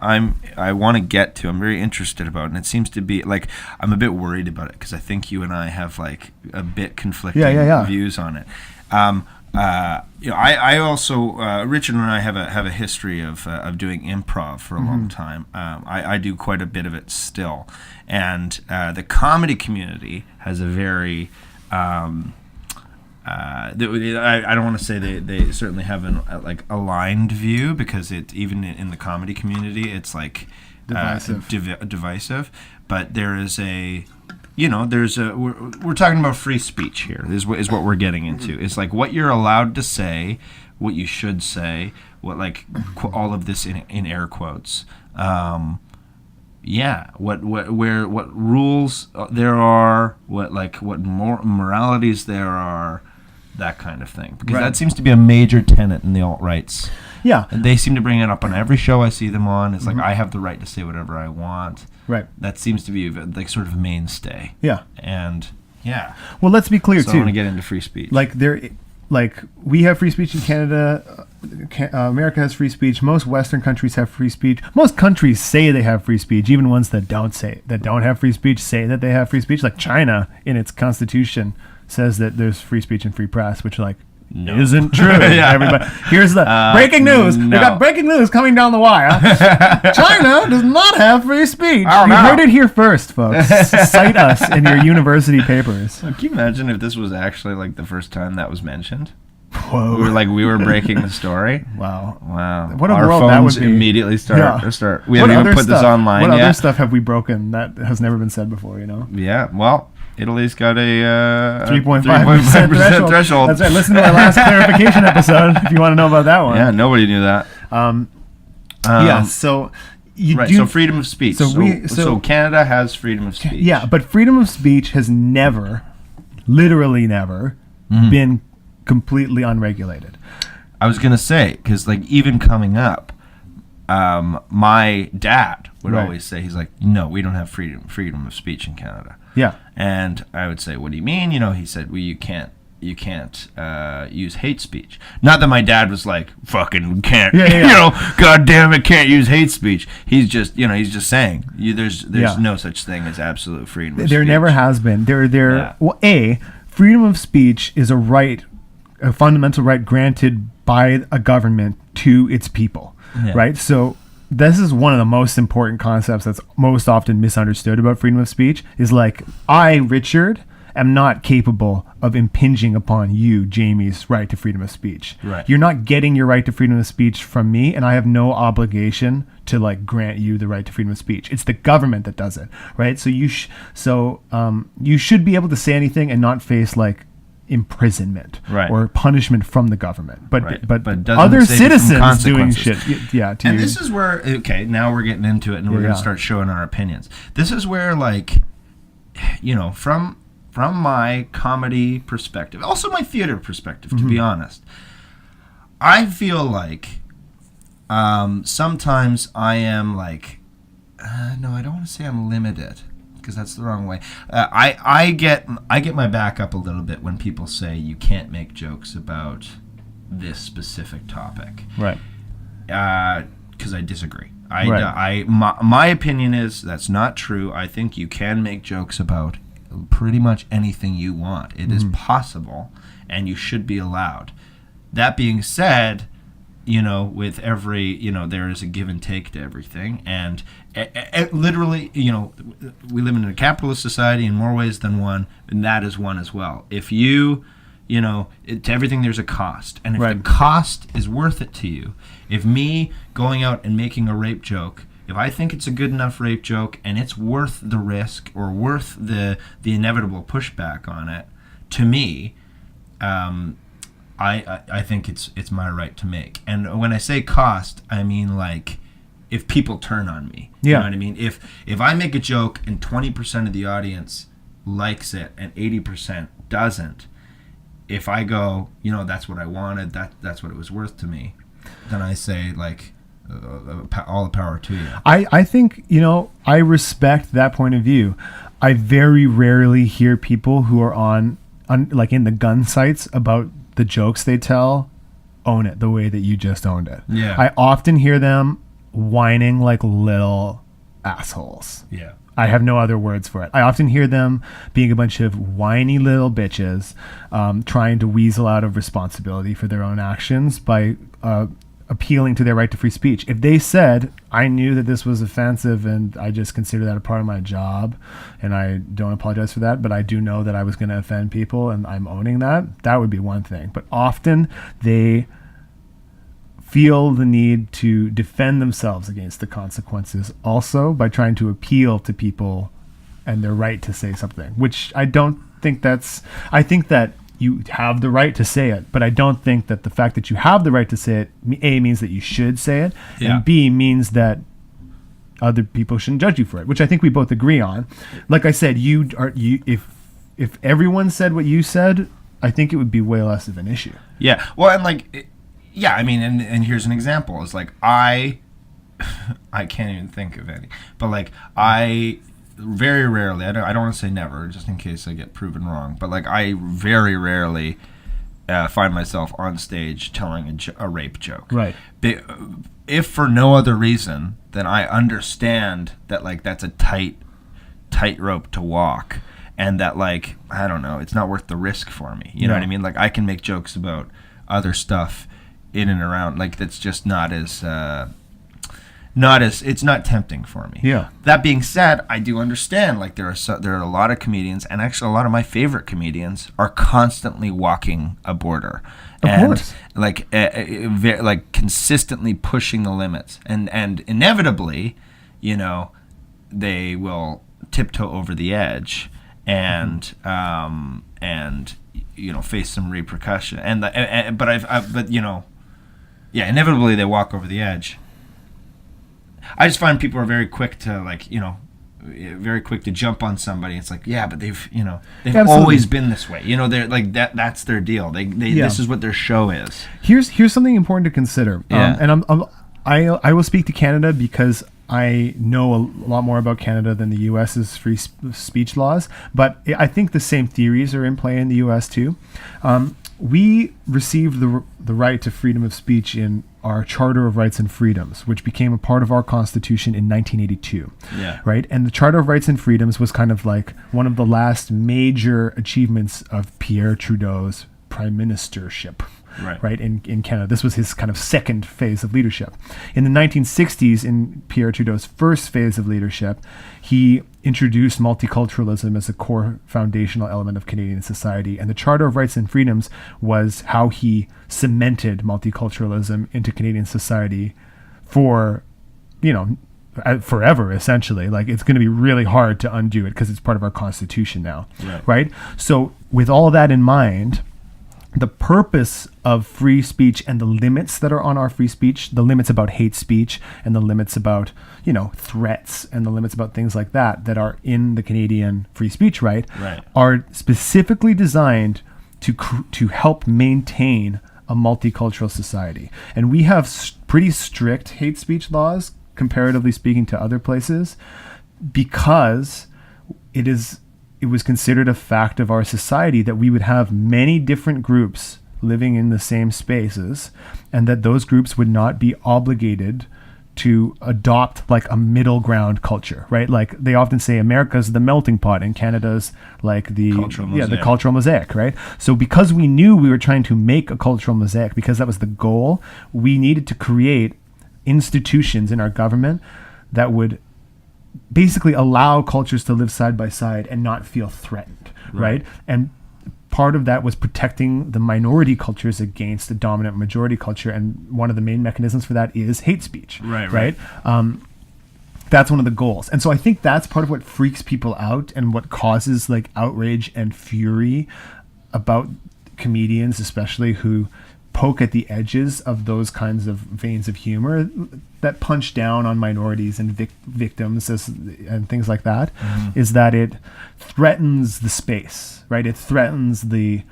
want to get to. I'm very interested about, and it seems to be like I'm a bit worried about it because I think you and I have like a bit conflicting views on it. I also Richard and I have a history of doing improv for a long time. I do quite a bit of it still, and the comedy community has a very I don't want to say they certainly have an aligned view, because it even in the comedy community it's like divisive. But there is we're talking about free speech here. Is what we're getting into. It's like what you're allowed to say, what you should say, what all of this in air quotes. What rules there are, what moralities there are. That kind of thing, because that seems to be a major tenet in the alt-rights. Yeah, and they seem to bring it up on every show I see them on. It's like I have the right to say whatever I want. Right. That seems to be like sort of mainstay. Yeah. And well, let's be clear so too. I want to get into free speech. We have free speech in Canada. America has free speech. Most Western countries have free speech. Most countries say they have free speech. Even ones that don't have free speech say that they have free speech. Like China, in its constitution, says that there's free speech and free press, which isn't true. Everybody, here's the breaking news. We got breaking news coming down the wire. China does not have free speech. You heard it here first, folks. Cite us in your university papers. Can you imagine if this was actually like the first time that was mentioned? Whoa. We were breaking the story. Wow. What a our world phones that would be. Immediately start. We What haven't even other put this online What yet. other stuff have we broken that has never been said before? Yeah. Well, Italy's got a 3.5% threshold. That's right. Listen to our last clarification episode if you want to know about that one. Yeah, nobody knew that. So so freedom of speech. So Canada has freedom of speech. Yeah, but freedom of speech has literally never, been completely unregulated. I was gonna say, because even coming up, my dad would always say, he's like, no, we don't have freedom of speech in Canada. Yeah. And I would say, what do you mean? He said, well, you can't use hate speech. Not that my dad was like, fucking can't, God damn it, can't use hate speech. He's just saying there's no such thing as absolute freedom of speech. There never has been. Freedom of speech is a fundamental right granted by a government to its people, right? So this is one of the most important concepts that's most often misunderstood about freedom of speech is I, Richard, am not capable of impinging upon you, Jamie's right to freedom of speech. Right. You're not getting your right to freedom of speech from me, and I have no obligation to grant you the right to freedom of speech. It's the government that does it, right? So you should be able to say anything and not face imprisonment or punishment from the government, but other citizens doing shit. And this is where now we're getting into it, and we're going to start showing our opinions. This is where from my comedy perspective, also my theater perspective, to be honest, I feel sometimes I am no, I don't want to say I'm limited, because that's the wrong way. I get my back up a little bit when people say you can't make jokes about this specific topic, right? Because I disagree. My opinion is that's not true. I think you can make jokes about pretty much anything you want. It is possible, and you should be allowed. That being said, with every, there is a give and take to everything. And literally, we live in a capitalist society in more ways than one, and that is one as well. If you to everything there's a cost. And if Right. the cost is worth it to you, if me going out and making a rape joke, if I think it's a good enough rape joke and it's worth the risk or worth the inevitable pushback on it, to me, I think it's my right to make. And when I say cost, I mean like if people turn on me. You Yeah. know what I mean? If I make a joke and 20% of the audience likes it and 80% doesn't, if I go, that's what I wanted, that's what it was worth to me, then I say like all the power to you. I think, I respect that point of view. I very rarely hear people who are on like in the gun sites about the jokes they tell own it the way that you just owned it. Yeah. I often hear them whining like little assholes. Yeah. I have no other words for it. I often hear them being a bunch of whiny little bitches, trying to weasel out of responsibility for their own actions by appealing to their right to free speech. If they said, I knew that this was offensive and I just consider that a part of my job and I don't apologize for that, but I do know that I was going to offend people and I'm owning that would be one thing. But often they feel the need to defend themselves against the consequences also by trying to appeal to people and their right to say something, which I don't think I think that you have the right to say it, but I don't think that the fact that you have the right to say it, A, means that you should say it, Yeah. and B, means that other people shouldn't judge you for it, which I think we both agree on. Like I said, if everyone said what you said, I think it would be way less of an issue. Yeah. Well, and like, I mean, and here's an example. It's like I can't even think of any, but like I very rarely, I don't want to say never, just in case I get proven wrong, but like I very rarely find myself on stage telling a rape joke. Right. If for no other reason than I understand that like that's a tight rope to walk, and that like I don't know, it's not worth the risk for me. You know what I mean? Like I can make jokes about other stuff in and around, like that's just not as it's not tempting for me. Yeah. That being said, I do understand like there are a lot of comedians, and actually a lot of my favorite comedians are constantly walking a border. Of course. Like like consistently pushing the limits, and inevitably, they will tiptoe over the edge and face some repercussion. Inevitably they walk over the edge. I just find people are very quick to very quick to jump on somebody. It's like, yeah, but they've Absolutely. always been this way. They're like that's their deal. This is what their show is. Here's something important to consider. Yeah. And I will speak to Canada because I know a lot more about Canada than the U.S.'s free speech laws, but I think the same theories are in play in the U.S. too. We received the right to freedom of speech in our Charter of Rights and Freedoms, which became a part of our Constitution in 1982. Yeah. Right? And the Charter of Rights and Freedoms was kind of like one of the last major achievements of Pierre Trudeau's prime ministership. Right, in Canada. This was his kind of second phase of leadership. In the 1960s, in Pierre Trudeau's first phase of leadership, he introduced multiculturalism as a core foundational element of Canadian society. And the Charter of Rights and Freedoms was how he cemented multiculturalism into Canadian society for, forever, essentially. Like, it's going to be really hard to undo it because it's part of our Constitution now. Right? So with all that in mind, the purpose of free speech and the limits that are on our free speech, the limits about hate speech and the limits about, threats and the limits about things like that are in the Canadian free speech right, are specifically designed to help maintain a multicultural society. And we have pretty strict hate speech laws, comparatively speaking, to other places, because it was considered a fact of our society that we would have many different groups living in the same spaces, and that those groups would not be obligated to adopt like a middle ground culture, right? Like they often say America's the melting pot and Canada's like the cultural mosaic, right? So because we knew we were trying to make a cultural mosaic, because that was the goal, we needed to create institutions in our government that would basically allow cultures to live side by side and not feel threatened, right? And part of that was protecting the minority cultures against the dominant majority culture, and one of the main mechanisms for that is hate speech. Right. That's one of the goals. And so I think that's part of what freaks people out and what causes like outrage and fury about comedians, especially who poke at the edges of those kinds of veins of humor that punch down on minorities and victims and things like that, is that it threatens the space, right? It threatens the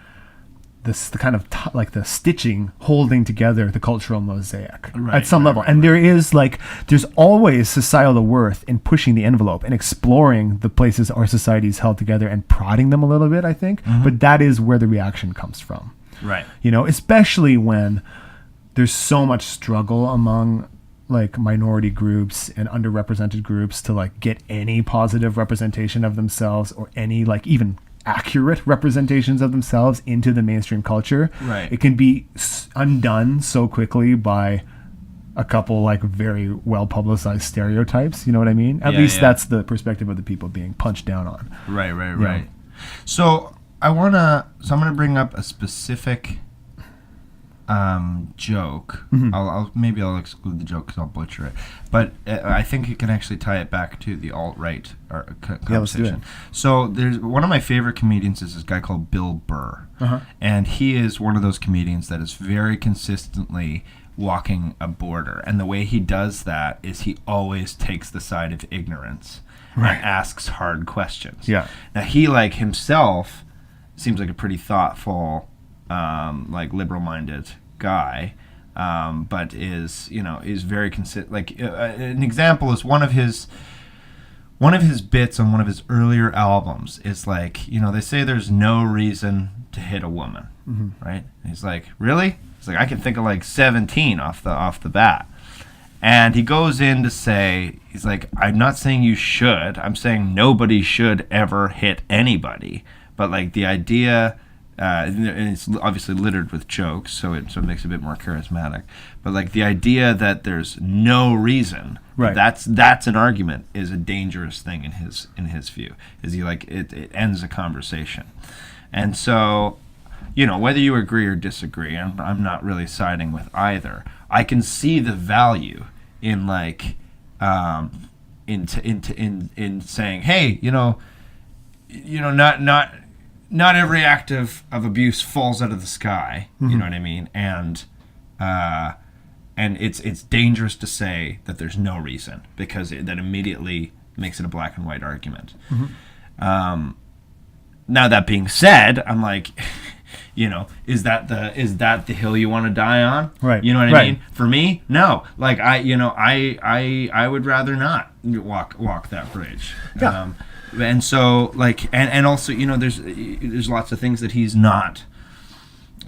kind of like the stitching holding together the cultural mosaic at some level. And there's always societal worth in pushing the envelope and exploring the places our society's held together and prodding them a little bit, I think. But that is where the reaction comes from. Right. You know, especially when there's so much struggle among like minority groups and underrepresented groups to like get any positive representation of themselves or any like even accurate representations of themselves into the mainstream culture. Right. It can be undone so quickly by a couple like very well publicized stereotypes. You know what I mean? At least that's the perspective of the people being punched down on. Right. So I'm gonna bring up a specific joke. I'll exclude the joke because I'll butcher it, but I think you can actually tie it back to the alt-right conversation. Let's do it. So there's one of my favorite comedians is this guy called Bill Burr, and he is one of those comedians that is very consistently walking a border, and the way he does that is he always takes the side of ignorance and asks hard questions. Now he like himself seems like a pretty thoughtful, like liberal-minded guy, but is very consistent. Like an example is one of his bits on one of his earlier albums is like, they say there's no reason to hit a woman, right? And he's like, really? He's like, I can think of like 17 off the bat. And he goes in to say, he's like, I'm not saying you should. I'm saying nobody should ever hit anybody. But like the idea, and it's obviously littered with jokes, so it makes it a bit more charismatic. But like the idea that there's no reason, that's an argument, is a dangerous thing in his view. Is he like it ends a conversation, and so whether you agree or disagree, I'm not really siding with either. I can see the value in like in saying, hey, not every act of abuse falls out of the sky. You know what I mean? And it's dangerous to say that there's no reason, because that immediately makes it a black and white argument. Now that being said, I'm like, is that the hill you want to die on? Right. You know what I mean? For me, no. Like I would rather not walk that bridge. Yeah. And so like and also there's lots of things that he's not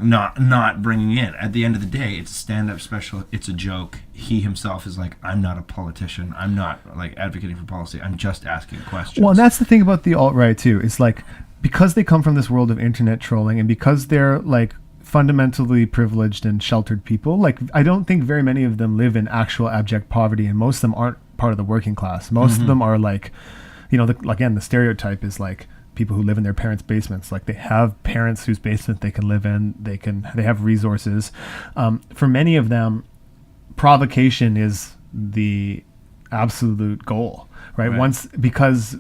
bringing in. At the end of the day, it's a stand-up special. It's a joke. He himself is like, I'm not a politician. I'm not like advocating for policy. I'm just asking questions. Well, and that's the thing about the alt-right too. It's like, because they come from this world of internet trolling, and because they're like fundamentally privileged and sheltered people, like I don't think very many of them live in actual abject poverty, and most of them aren't part of the working class. Most of them are like, the stereotype is like people who live in their parents' basements. Like they have parents whose basement they can live in. They have resources. For many of them, provocation is the absolute goal, right? Because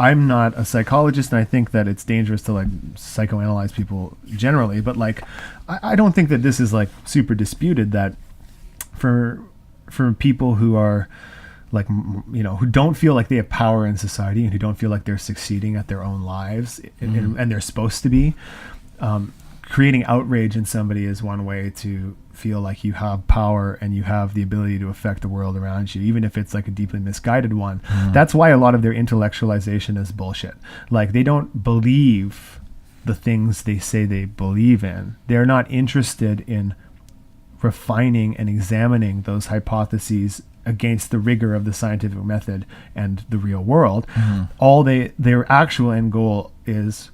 I'm not a psychologist, and I think that it's dangerous to like psychoanalyze people generally, but like I don't think that this is like super disputed, that for people who are like, who don't feel like they have power in society and who don't feel like they're succeeding at their own lives, and they're supposed to be, creating outrage in somebody is one way to feel like you have power and you have the ability to affect the world around you, even if it's like a deeply misguided one. That's why a lot of their intellectualization is bullshit. Like they don't believe the things they say they believe in. They're not interested in refining and examining those hypotheses against the rigor of the scientific method and the real world. Their actual end goal is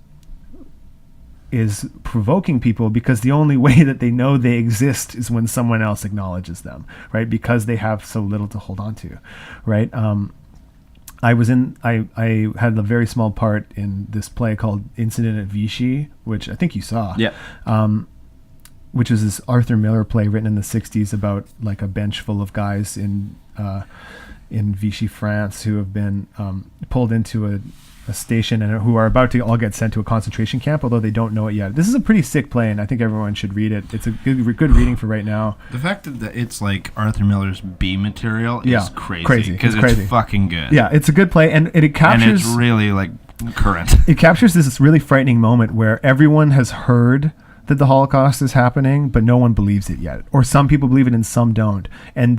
provoking people, because the only way that they know they exist is when someone else acknowledges them, right? Because they have so little to hold on to, right? I had a very small part in this play called Incident at Vichy, which I think you saw. Yeah. Which is this Arthur Miller play written in the 60s about like a bench full of guys in Vichy, France, who have been pulled into a station and who are about to all get sent to a concentration camp, although they don't know it yet. This is a pretty sick play, and I think everyone should read it. It's a good reading for right now. The fact that it's like Arthur Miller's B material is crazy. Because it's crazy. fucking good. Yeah, it's a good play, and it captures... And it's really, like, current. It captures this really frightening moment where everyone has heard that the Holocaust is happening, but no one believes it yet. Or some people believe it and some don't. And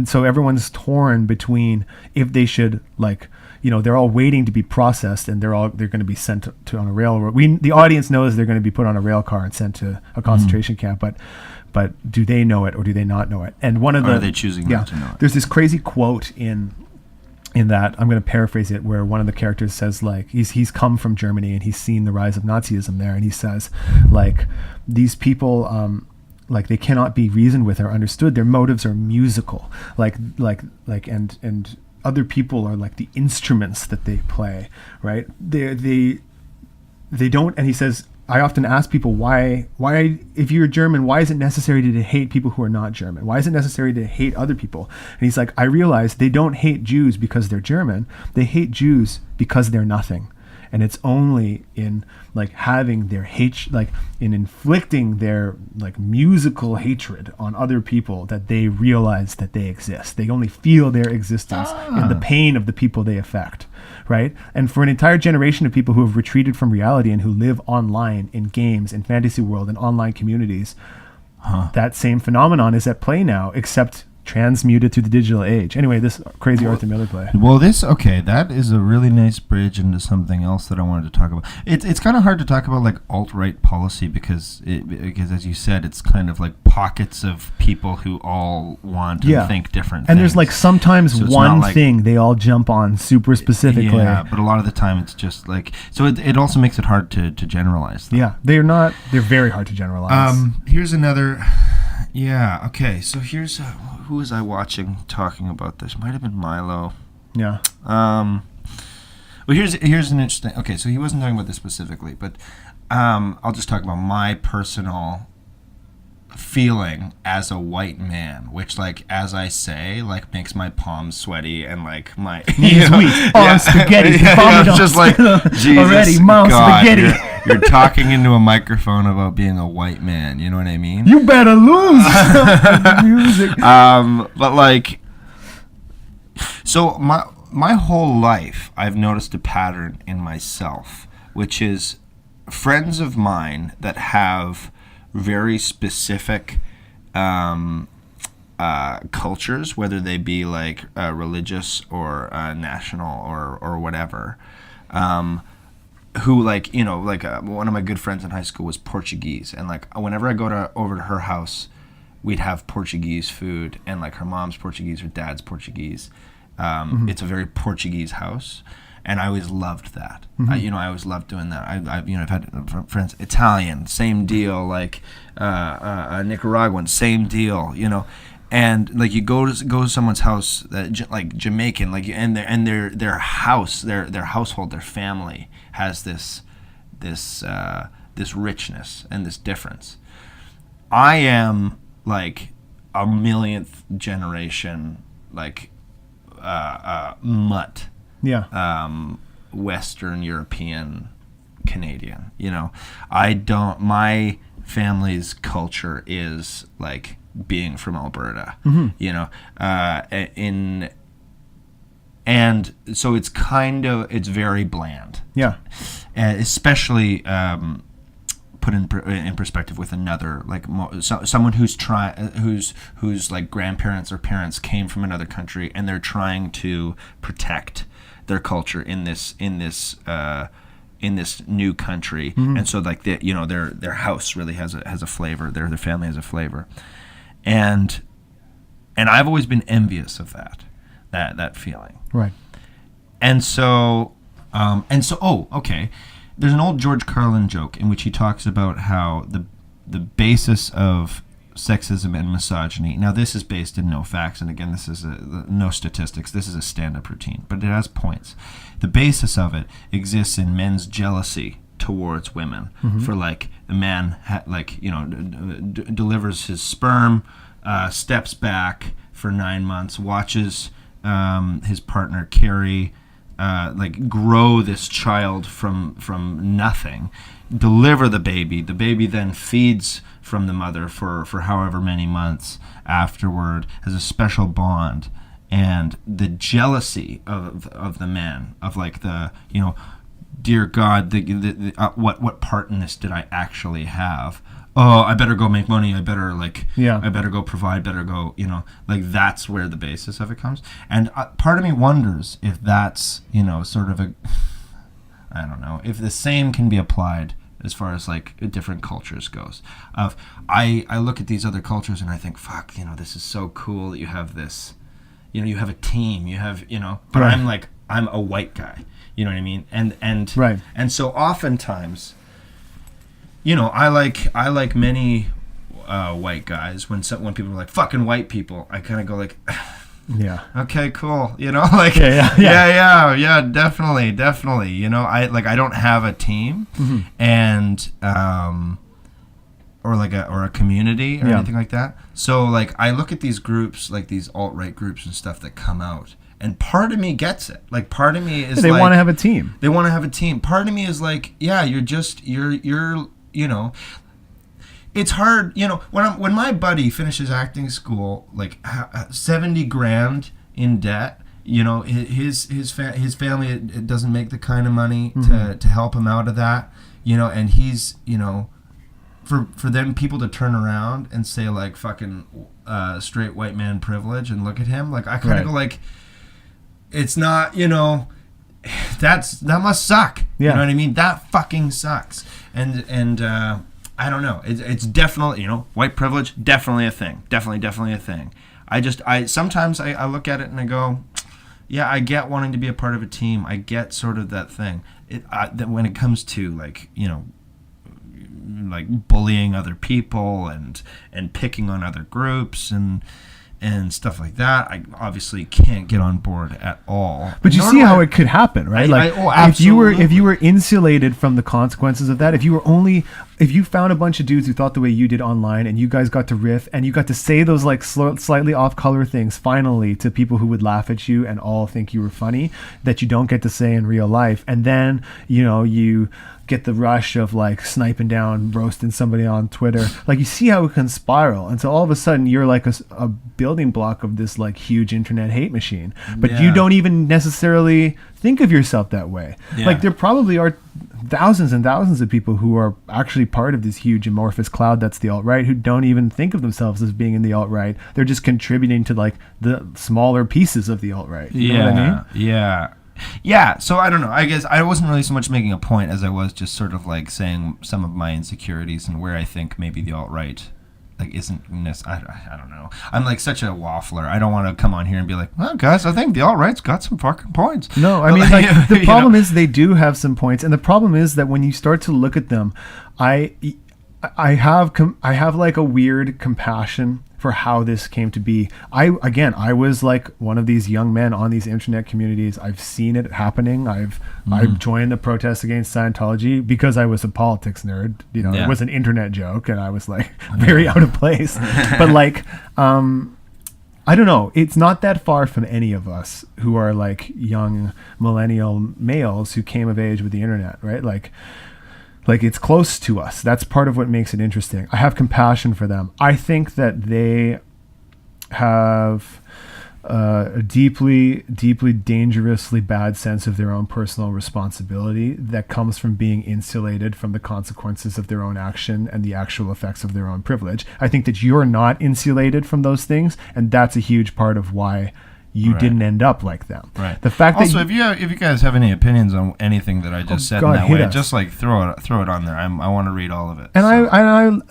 so everyone's torn between if they should, like... they're all waiting to be processed, and they're going to be sent to on a railroad. The audience knows they're going to be put on a rail car and sent to a concentration camp, but do they know it or do they not know it? And one of are they choosing not to know it? There's this crazy quote in that, I'm going to paraphrase it, where one of the characters says, like, he's come from Germany and he's seen the rise of Nazism there, and he says, like, these people like they cannot be reasoned with or understood. Their motives are musical, and other people are like the instruments that they play, right? They don't. And he says, I often ask people why, if you're German, why is it necessary to hate people who are not German? Why is it necessary to hate other people? And he's like, I realize they don't hate Jews because they're German. They hate Jews because they're nothing. And it's only in like having their in inflicting their like musical hatred on other people that they realize that they exist. They only feel their existence in the pain of the people they affect, right? And for an entire generation of people who have retreated from reality and who live online in games, in fantasy world, in online communities, that same phenomenon is at play now, except transmuted through the digital age. Anyway, this crazy Arthur Miller play. Well, that is a really nice bridge into something else that I wanted to talk about. It's kind of hard to talk about like alt-right policy because as you said, it's kind of like pockets of people who all want and think different things. And there's like sometimes so one thing they all jump on super specifically. Yeah, but a lot of the time it's just like, so it also makes it hard to generalize them. Yeah, they're very hard to generalize. Here's another... Yeah, okay, so here's... who was I watching talking about this? Might have been Milo. Yeah. Well, here's an interesting... Okay, so he wasn't talking about this specifically, but I'll just talk about my personal feeling as a white man, which, like, as I say, like, makes my palms sweaty and, like, my... Knees weak. Spaghetti. It's just like, Jesus already, mom, God, spaghetti. You're talking into a microphone about being a white man, you know what I mean? You better lose. Music. But, like... So, my whole life, I've noticed a pattern in myself, which is friends of mine that have very specific cultures, whether they be like religious or national or whatever, who like, you know, like one of my good friends in high school was Portuguese, and like whenever I go over to her house, we'd have Portuguese food, and like her mom's Portuguese, her dad's Portuguese. It's a very Portuguese house. And I always loved that. I always loved doing that. I've had friends, Italian, same deal. Like Nicaraguan, same deal. You know, and like you go to someone's house, like Jamaican, like and their house, their household, their family has this richness and this difference. I am like a millionth generation, like mutt. Yeah. Western European Canadian. You know, my family's culture is like being from Alberta. You know, and so it's very bland. Yeah. Especially put in perspective with another, like someone whose like grandparents or parents came from another country and they're trying to protect their culture in this new country, and so like their house really has a flavor. Their family has a flavor, and I've always been envious of that feeling. Right. And so okay. There's an old George Carlin joke in which he talks about how the basis of sexism and misogyny. Now, this is based in no facts, and again, this is no statistics. This is a stand-up routine, but it has points. The basis of it exists in men's jealousy towards women. For like the man, delivers his sperm, steps back for 9 months, watches his partner carry, grow this child from nothing, deliver the baby. The baby then feeds from the mother for however many months afterward, has a special bond. And the jealousy of the man, of like the, dear God, what part in this did I actually have? Oh, I better go make money. I better I better go provide. Better go. That's where the basis of it comes. And part of me wonders if that's sort of a, I don't know, if the same can be applied as far as like different cultures goes. I look at these other cultures and I think, fuck, this is so cool that you have this. You have a team. You have but right. I'm a white guy. You know what I mean? And right. And so oftentimes, I like many white guys. When people are like fucking white people, I kind of go like, yeah, okay, cool. Yeah, definitely. I don't have a team, and or a community or anything like that. So I look at these groups, like these alt-right groups and stuff that come out. And part of me gets it. Part of me is they want to have a team. They want to have a team. Part of me is you're it's hard, when my buddy finishes acting school, 70 grand in debt, his family, it doesn't make the kind of money to help him out of that, and he's, for them people to turn around and say fucking straight white man privilege and look at him, I kind of go it's not, that must suck. Yeah. You know what I mean? That fucking sucks. And I don't know. It's definitely, white privilege, definitely a thing. Definitely a thing. Sometimes I look at it and I go, yeah, I get wanting to be a part of a team. I get sort of that thing. That when it comes to bullying other people and picking on other groups and stuff like that, I obviously can't get on board at all. But you see how it could happen, right? Absolutely. if you were insulated from the consequences of that, if you found a bunch of dudes who thought the way you did online, and you guys got to riff, and you got to say those slightly off color things finally to people who would laugh at you and all think you were funny, that you don't get to say in real life, and then you get the rush of sniping down, roasting somebody on Twitter. You see how it can spiral, and so all of a sudden you're a building block of this huge internet hate machine. But you don't even necessarily think of yourself that way. Yeah. There probably are thousands and thousands of people who are actually part of this huge amorphous cloud that's the alt-right, who don't even think of themselves as being in the alt-right. They're just contributing to the smaller pieces of the alt-right. You know what I mean? Yeah, so I don't know. I guess I wasn't really so much making a point as I was just sort of saying some of my insecurities and where I think maybe the alt-right isn't I don't know. I'm such a waffler. I don't want to come on here and be like, well, guys, I think the alt-right's got some fucking points. No, I mean, the problem is they do have some points, and the problem is that when you start to look at them, I have a weird compassion for how this came to be. I was one of these young men on these internet communities. I've seen it happening. I've joined the protests against Scientology because I was a politics nerd. It was an internet joke, and I was very out of place. But I don't know. It's not that far from any of us who are young millennial males who came of age with the internet, right? It's close to us. That's part of what makes it interesting. I have compassion for them. I think that they have a deeply, deeply dangerously bad sense of their own personal responsibility that comes from being insulated from the consequences of their own action and the actual effects of their own privilege. I think that you're not insulated from those things, and that's a huge part of why you didn't end up like them. Right. The fact also, that if you guys have any opinions on anything that I just said in that way, just throw it on there. I want to read all of it. And so.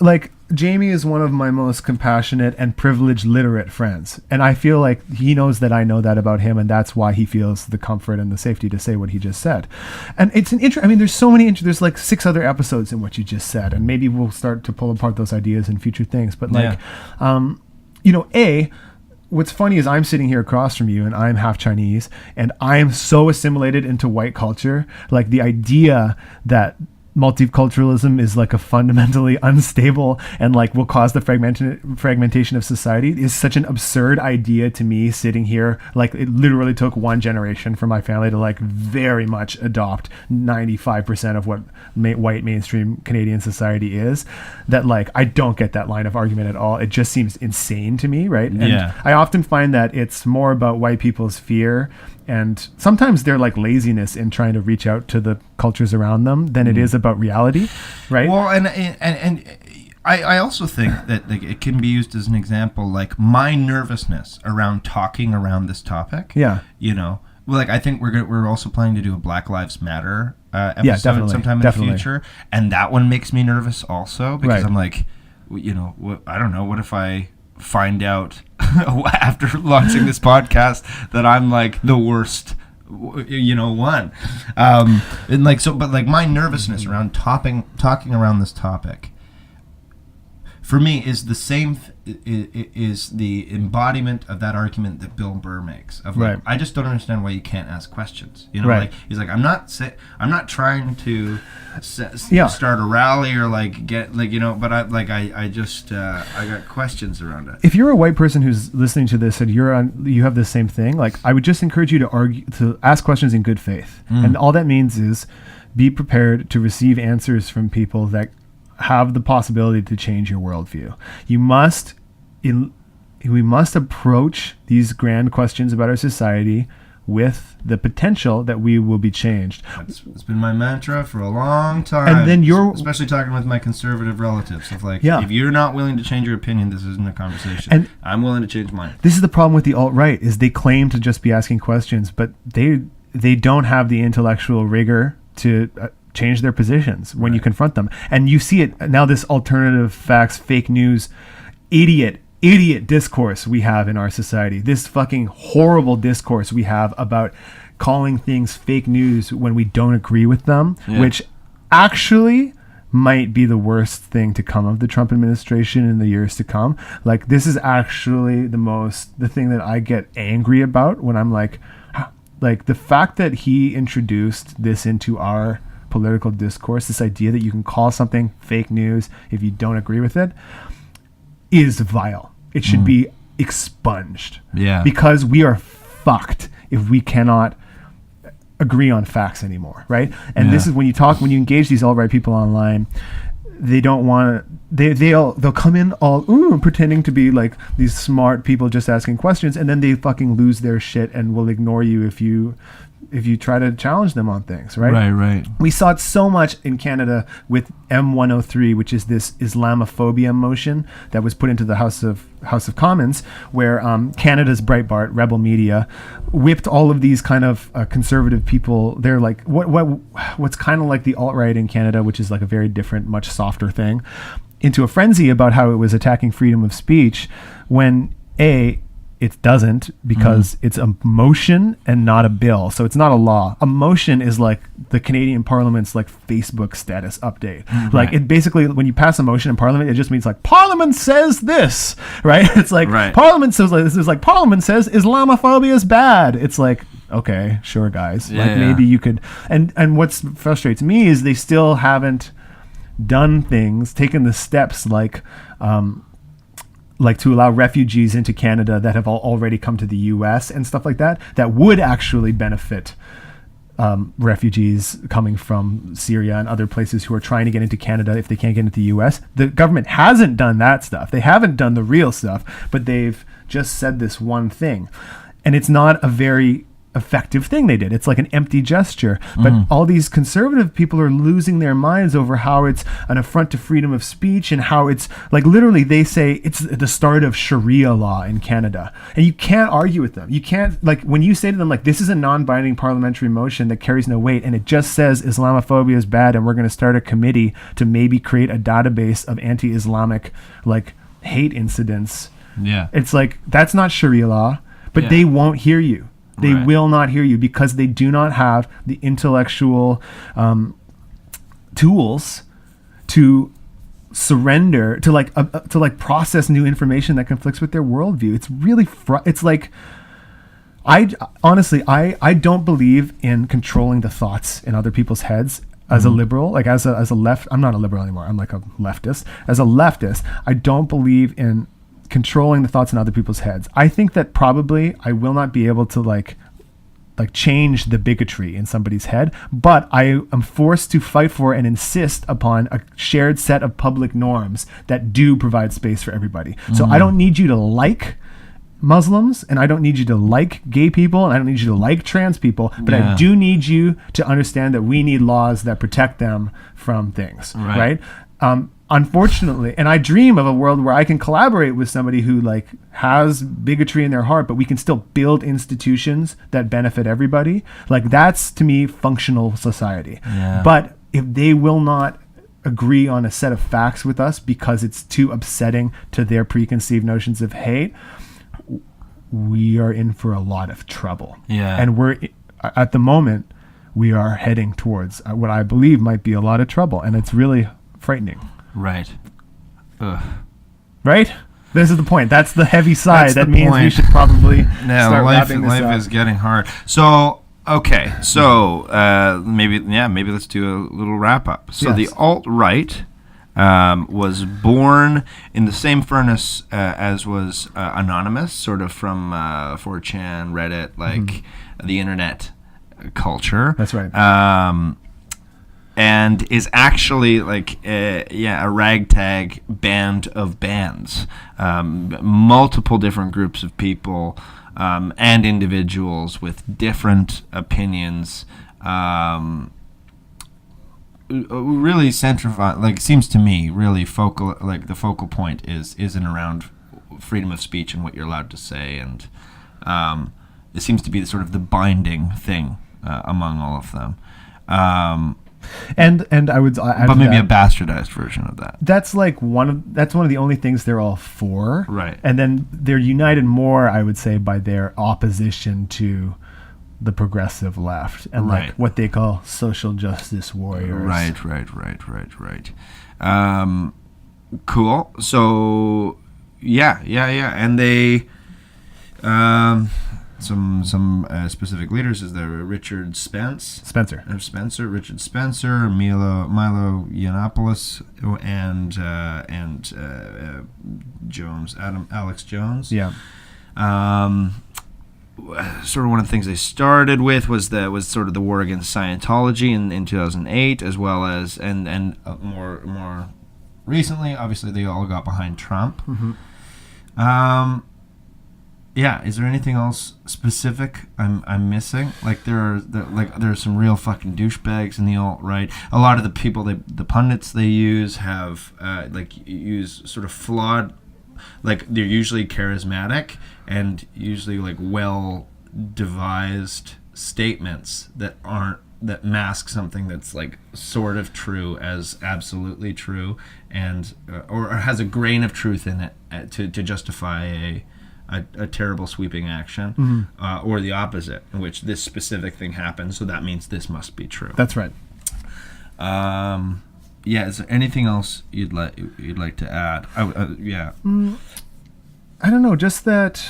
I Jamie is one of my most compassionate and privileged literate friends. And I feel like he knows that I know that about him, and that's why he feels the comfort and the safety to say what he just said. And it's I mean, there's so many, there's like 6 other episodes in what you just said, and maybe we'll start to pull apart those ideas in future things. But like, what's funny is I'm sitting here across from you and I'm half Chinese and I am so assimilated into white culture. Like the idea that multiculturalism is like a fundamentally unstable and like will cause the fragmentation of society is such an absurd idea to me sitting here. Like it literally took one generation for my family to like very much adopt 95% of what white mainstream Canadian society is. That like I don't get that line of argument at all. It just seems insane to me, right? And I often find that it's more about white people's fear and sometimes they're like laziness in trying to reach out to the cultures around them than it is about reality, right? Well, and I also think that like, it can be used as an example, like my nervousness around talking around this topic. Yeah. You know, like I think we're also planning to do a Black Lives Matter episode sometime in the future, and that one makes me nervous also because I'm like, you know, I don't know, what if I find out after launching this podcast that I'm like the worst, you know, one, and like so, but like my nervousness around talking around this topic for me is the same is the embodiment of that argument that Bill Burr makes of like, I just don't understand why you can't ask questions, you know, like he's like I'm not trying to start a rally or like get like, you know, but I just I got questions around it. If you're a white person who's listening to this and you have the same thing, like I would just encourage you to ask questions in good faith, and all that means is be prepared to receive answers from people that have the possibility to change your worldview. We must approach these grand questions about our society with the potential that we will be changed. It's been my mantra for a long time. And then especially talking with my conservative relatives of like, if you're not willing to change your opinion, this isn't a conversation. And I'm willing to change mine. This is the problem with the alt-right is they claim to just be asking questions, but they don't have the intellectual rigor to change their positions when you confront them. And you see it now, this alternative facts, fake news, idiot discourse we have in our society, this fucking horrible discourse we have about calling things fake news when we don't agree with them, which actually might be the worst thing to come of the Trump administration in the years to come. Like this is actually the thing that I get angry about when I'm like the fact that he introduced this into our political discourse, this idea that you can call something fake news if you don't agree with it, is vile. It should be expunged. Yeah. Because we are fucked if we cannot agree on facts anymore, right? And this is when you engage these alt-right people online, they don't want to, they'll come in all pretending to be like these smart people just asking questions, and then they fucking lose their shit and will ignore you if you try to challenge them on things, right? Right. We saw it so much in Canada with M103, which is this Islamophobia motion that was put into the House of Commons, where Canada's Breitbart, Rebel Media, whipped all of these kind of conservative people. They're like what's kind of like the alt-right in Canada, which is like a very different, much softer thing, into a frenzy about how it was attacking freedom of speech when it doesn't, because it's a motion and not a bill. So it's not a law. A motion is like the Canadian Parliament's like Facebook status update. Like it basically, when you pass a motion in Parliament, it just means like Parliament says this, right? It's like Parliament says like this is like Parliament says Islamophobia is bad. It's like, okay, sure guys. Maybe you could, and what frustrates me is they still haven't taken the steps like to allow refugees into Canada that have already come to the U.S. and stuff like that would actually benefit refugees coming from Syria and other places who are trying to get into Canada if they can't get into the U.S. The government hasn't done that stuff. They haven't done the real stuff, but they've just said this one thing. And it's not a very effective thing they did. It's like an empty gesture. But all these conservative people are losing their minds over how it's an affront to freedom of speech, and how it's like, literally they say it's the start of Sharia law in Canada. And you can't argue with them. You can't, like, when you say to them, like, this is a non-binding parliamentary motion that carries no weight, and it just says Islamophobia is bad, and we're going to start a committee to maybe create a database of anti-Islamic, like, hate incidents. Yeah. It's like, that's not Sharia law, but they won't hear you. They will not hear you because they do not have the intellectual tools to surrender, to like process new information that conflicts with their worldview. It's really it's like, I honestly don't believe in controlling the thoughts in other people's heads. As a liberal, like as a left, I'm not a liberal anymore. I'm like a leftist. As a leftist, I don't believe in controlling the thoughts in other people's heads. I think that probably I will not be able to like change the bigotry in somebody's head, but I am forced to fight for and insist upon a shared set of public norms that do provide space for everybody. So I don't need you to like Muslims, and I don't need you to like gay people, and I don't need you to like trans people, but I do need you to understand that we need laws that protect them from things, right? Unfortunately, and I dream of a world where I can collaborate with somebody who like has bigotry in their heart, but we can still build institutions that benefit everybody. Like, that's, to me, functional society. But if they will not agree on a set of facts with us because it's too upsetting to their preconceived notions of hate, we are in for a lot of trouble. And we're, at the moment, we are heading towards what I believe might be a lot of trouble, and it's really frightening. Right. Ugh. Right? This is the point. That's the heavy side. That's that the means point. we should probably start wrapping this up. Life is getting hard. So, okay. So, maybe let's do a little wrap up. So, the alt-right was born in the same furnace as was Anonymous, sort of from 4chan, Reddit, like the internet culture. That's right. And is actually like a ragtag band of bands, multiple different groups of people and individuals with different opinions. Really centrified, like, it seems to me, really focal. Like, the focal point is and around freedom of speech and what you're allowed to say, and it seems to be sort of the binding thing among all of them. And I would add, but maybe a bastardized version of that. That's like one of the only things they're all for. Right. And then they're united more, I would say, by their opposition to the progressive left and like what they call social justice warriors. Right. Cool. So and they some specific leaders is there Richard Spencer, Richard Spencer, Milo Yiannopoulos, and Alex Jones. Yeah. Sort of one of the things they started with was sort of the war against Scientology in 2008, as well as and more recently, obviously they all got behind Trump. Is there anything else specific I'm missing? Like, there are some real fucking douchebags in the alt-right. A lot of the people the pundits they use have use sort of flawed, like, they're usually charismatic and usually like well devised statements that mask something that's like sort of true as absolutely true, and or has a grain of truth in it to justify a terrible sweeping action, or the opposite, in which this specific thing happened, so that means this must be true. That's right. Is there anything else you'd like to add? I don't know. Just that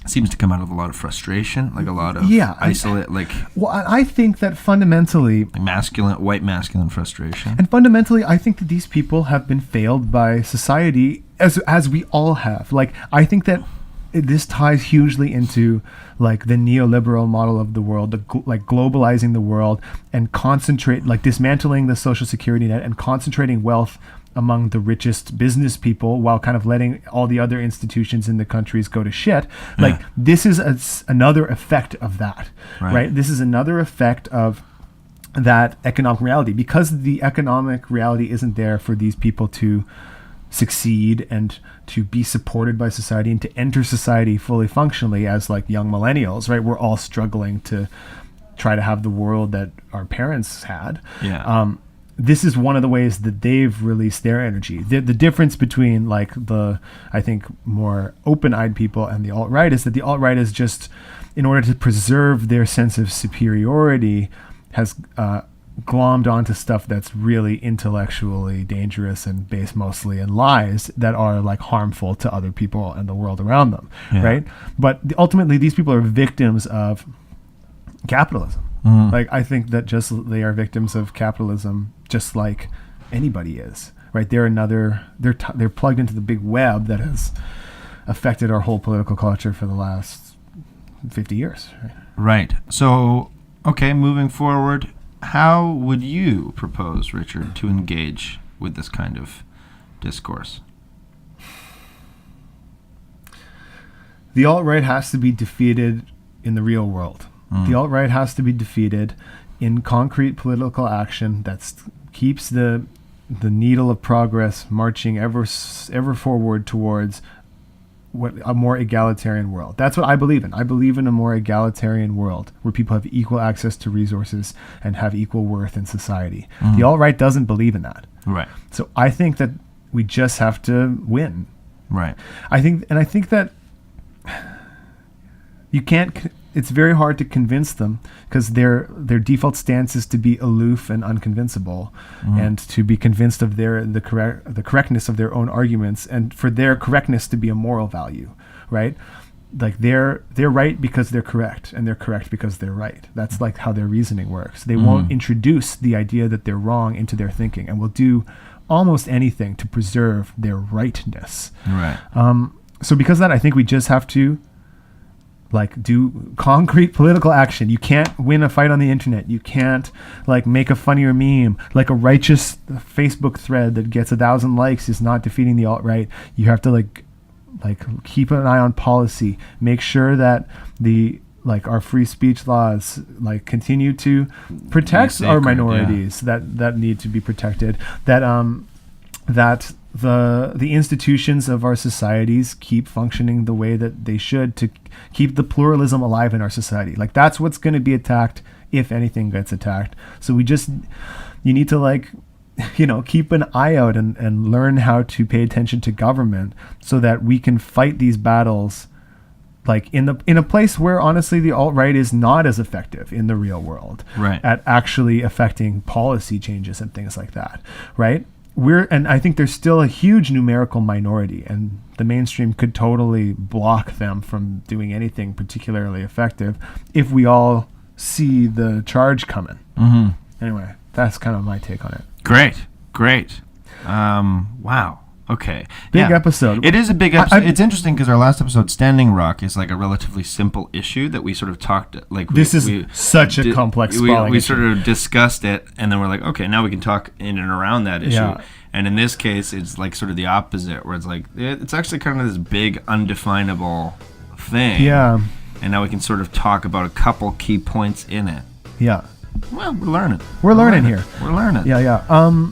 it seems to come out of a lot of frustration, like a lot of isolate. I think that fundamentally, white masculine frustration, and fundamentally, I think that these people have been failed by society, as we all have. Like, I think that this ties hugely into like the neoliberal model of the world, like globalizing the world and dismantling the social security net and concentrating wealth among the richest business people while kind of letting all the other institutions in the countries go to shit. Like, this is another effect of that, right? This is another effect of that economic reality, because the economic reality isn't there for these people to succeed and to be supported by society and to enter society fully functionally as like young millennials, right? We're all struggling to try to have the world that our parents had. This is one of the ways that they've released their energy. The difference between like the, I think, more open-eyed people and the alt-right is that the alt-right is just, in order to preserve their sense of superiority, has glommed onto stuff that's really intellectually dangerous and based mostly in lies that are like harmful to other people and the world around them, right? But ultimately, these people are victims of capitalism. Like, I think that just they are victims of capitalism, just like anybody is, right? They're plugged into the big web that has affected our whole political culture for the last 50 years. Right. So, okay, moving forward, how would you propose, Richard, to engage with this kind of discourse? The alt-right has to be defeated in the real world. The alt-right has to be defeated in concrete political action that keeps the needle of progress marching ever forward towards a more egalitarian world. That's what I believe in. I believe in a more egalitarian world where people have equal access to resources and have equal worth in society. The alt-right doesn't believe in that. Right. So I think that we just have to win. Right. I think that you can't. It's very hard to convince them because their default stance is to be aloof and unconvincible, and to be convinced of the correctness of their own arguments, and for their correctness to be a moral value, right? Like they're right because they're correct, and they're correct because they're right. That's like how their reasoning works. They won't introduce the idea that they're wrong into their thinking, and will do almost anything to preserve their rightness. Right. So because of that, I think we just have to like do concrete political action. You can't win a fight on the internet. You can't like make a funnier meme. Like a righteous Facebook thread that gets 1,000 likes is not defeating the alt-right. You have to like keep an eye on policy. Make sure that our free speech laws like continue to protect our minorities that need to be protected. That the institutions of our societies keep functioning the way that they should to keep the pluralism alive in our society. Like that's what's going to be attacked if anything gets attacked. So you need to like, keep an eye out and learn how to pay attention to government so that we can fight these battles like in a place where honestly the alt-right is not as effective in the real world at actually affecting policy changes and things like that, right? And I think there's still a huge numerical minority, and the mainstream could totally block them from doing anything particularly effective if we all see the charge coming. Anyway, that's kind of my take on it. Great. Wow. Okay. Big episode. It is a big episode. It's interesting because our last episode, Standing Rock, is like a relatively simple issue that we sort of talked like. This is such a complex. We sort of discussed it, and then we're like, okay, now we can talk in and around that issue. Yeah. And in this case, it's like sort of the opposite, where it's like it's actually kind of this big, undefinable thing. Yeah. And now we can sort of talk about a couple key points in it. Yeah. Well, we're learning. We're learning here. We're learning. Yeah.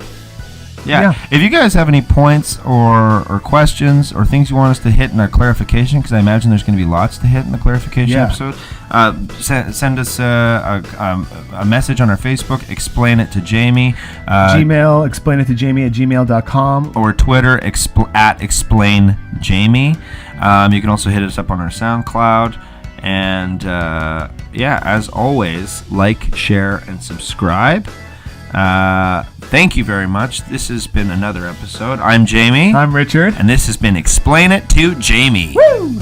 Yeah. If you guys have any points or questions or things you want us to hit in our clarification, because I imagine there's going to be lots to hit in the clarification episode, send us a message on our Facebook, Explain It to Jamie. Gmail, explainittojamie@gmail.com. Or Twitter, @ExplainJamie. You can also hit us up on our SoundCloud. And, as always, like, share, and subscribe. Thank you very much. This has been another episode. I'm Jamie. I'm Richard. And this has been Explain It to Jamie. Woo!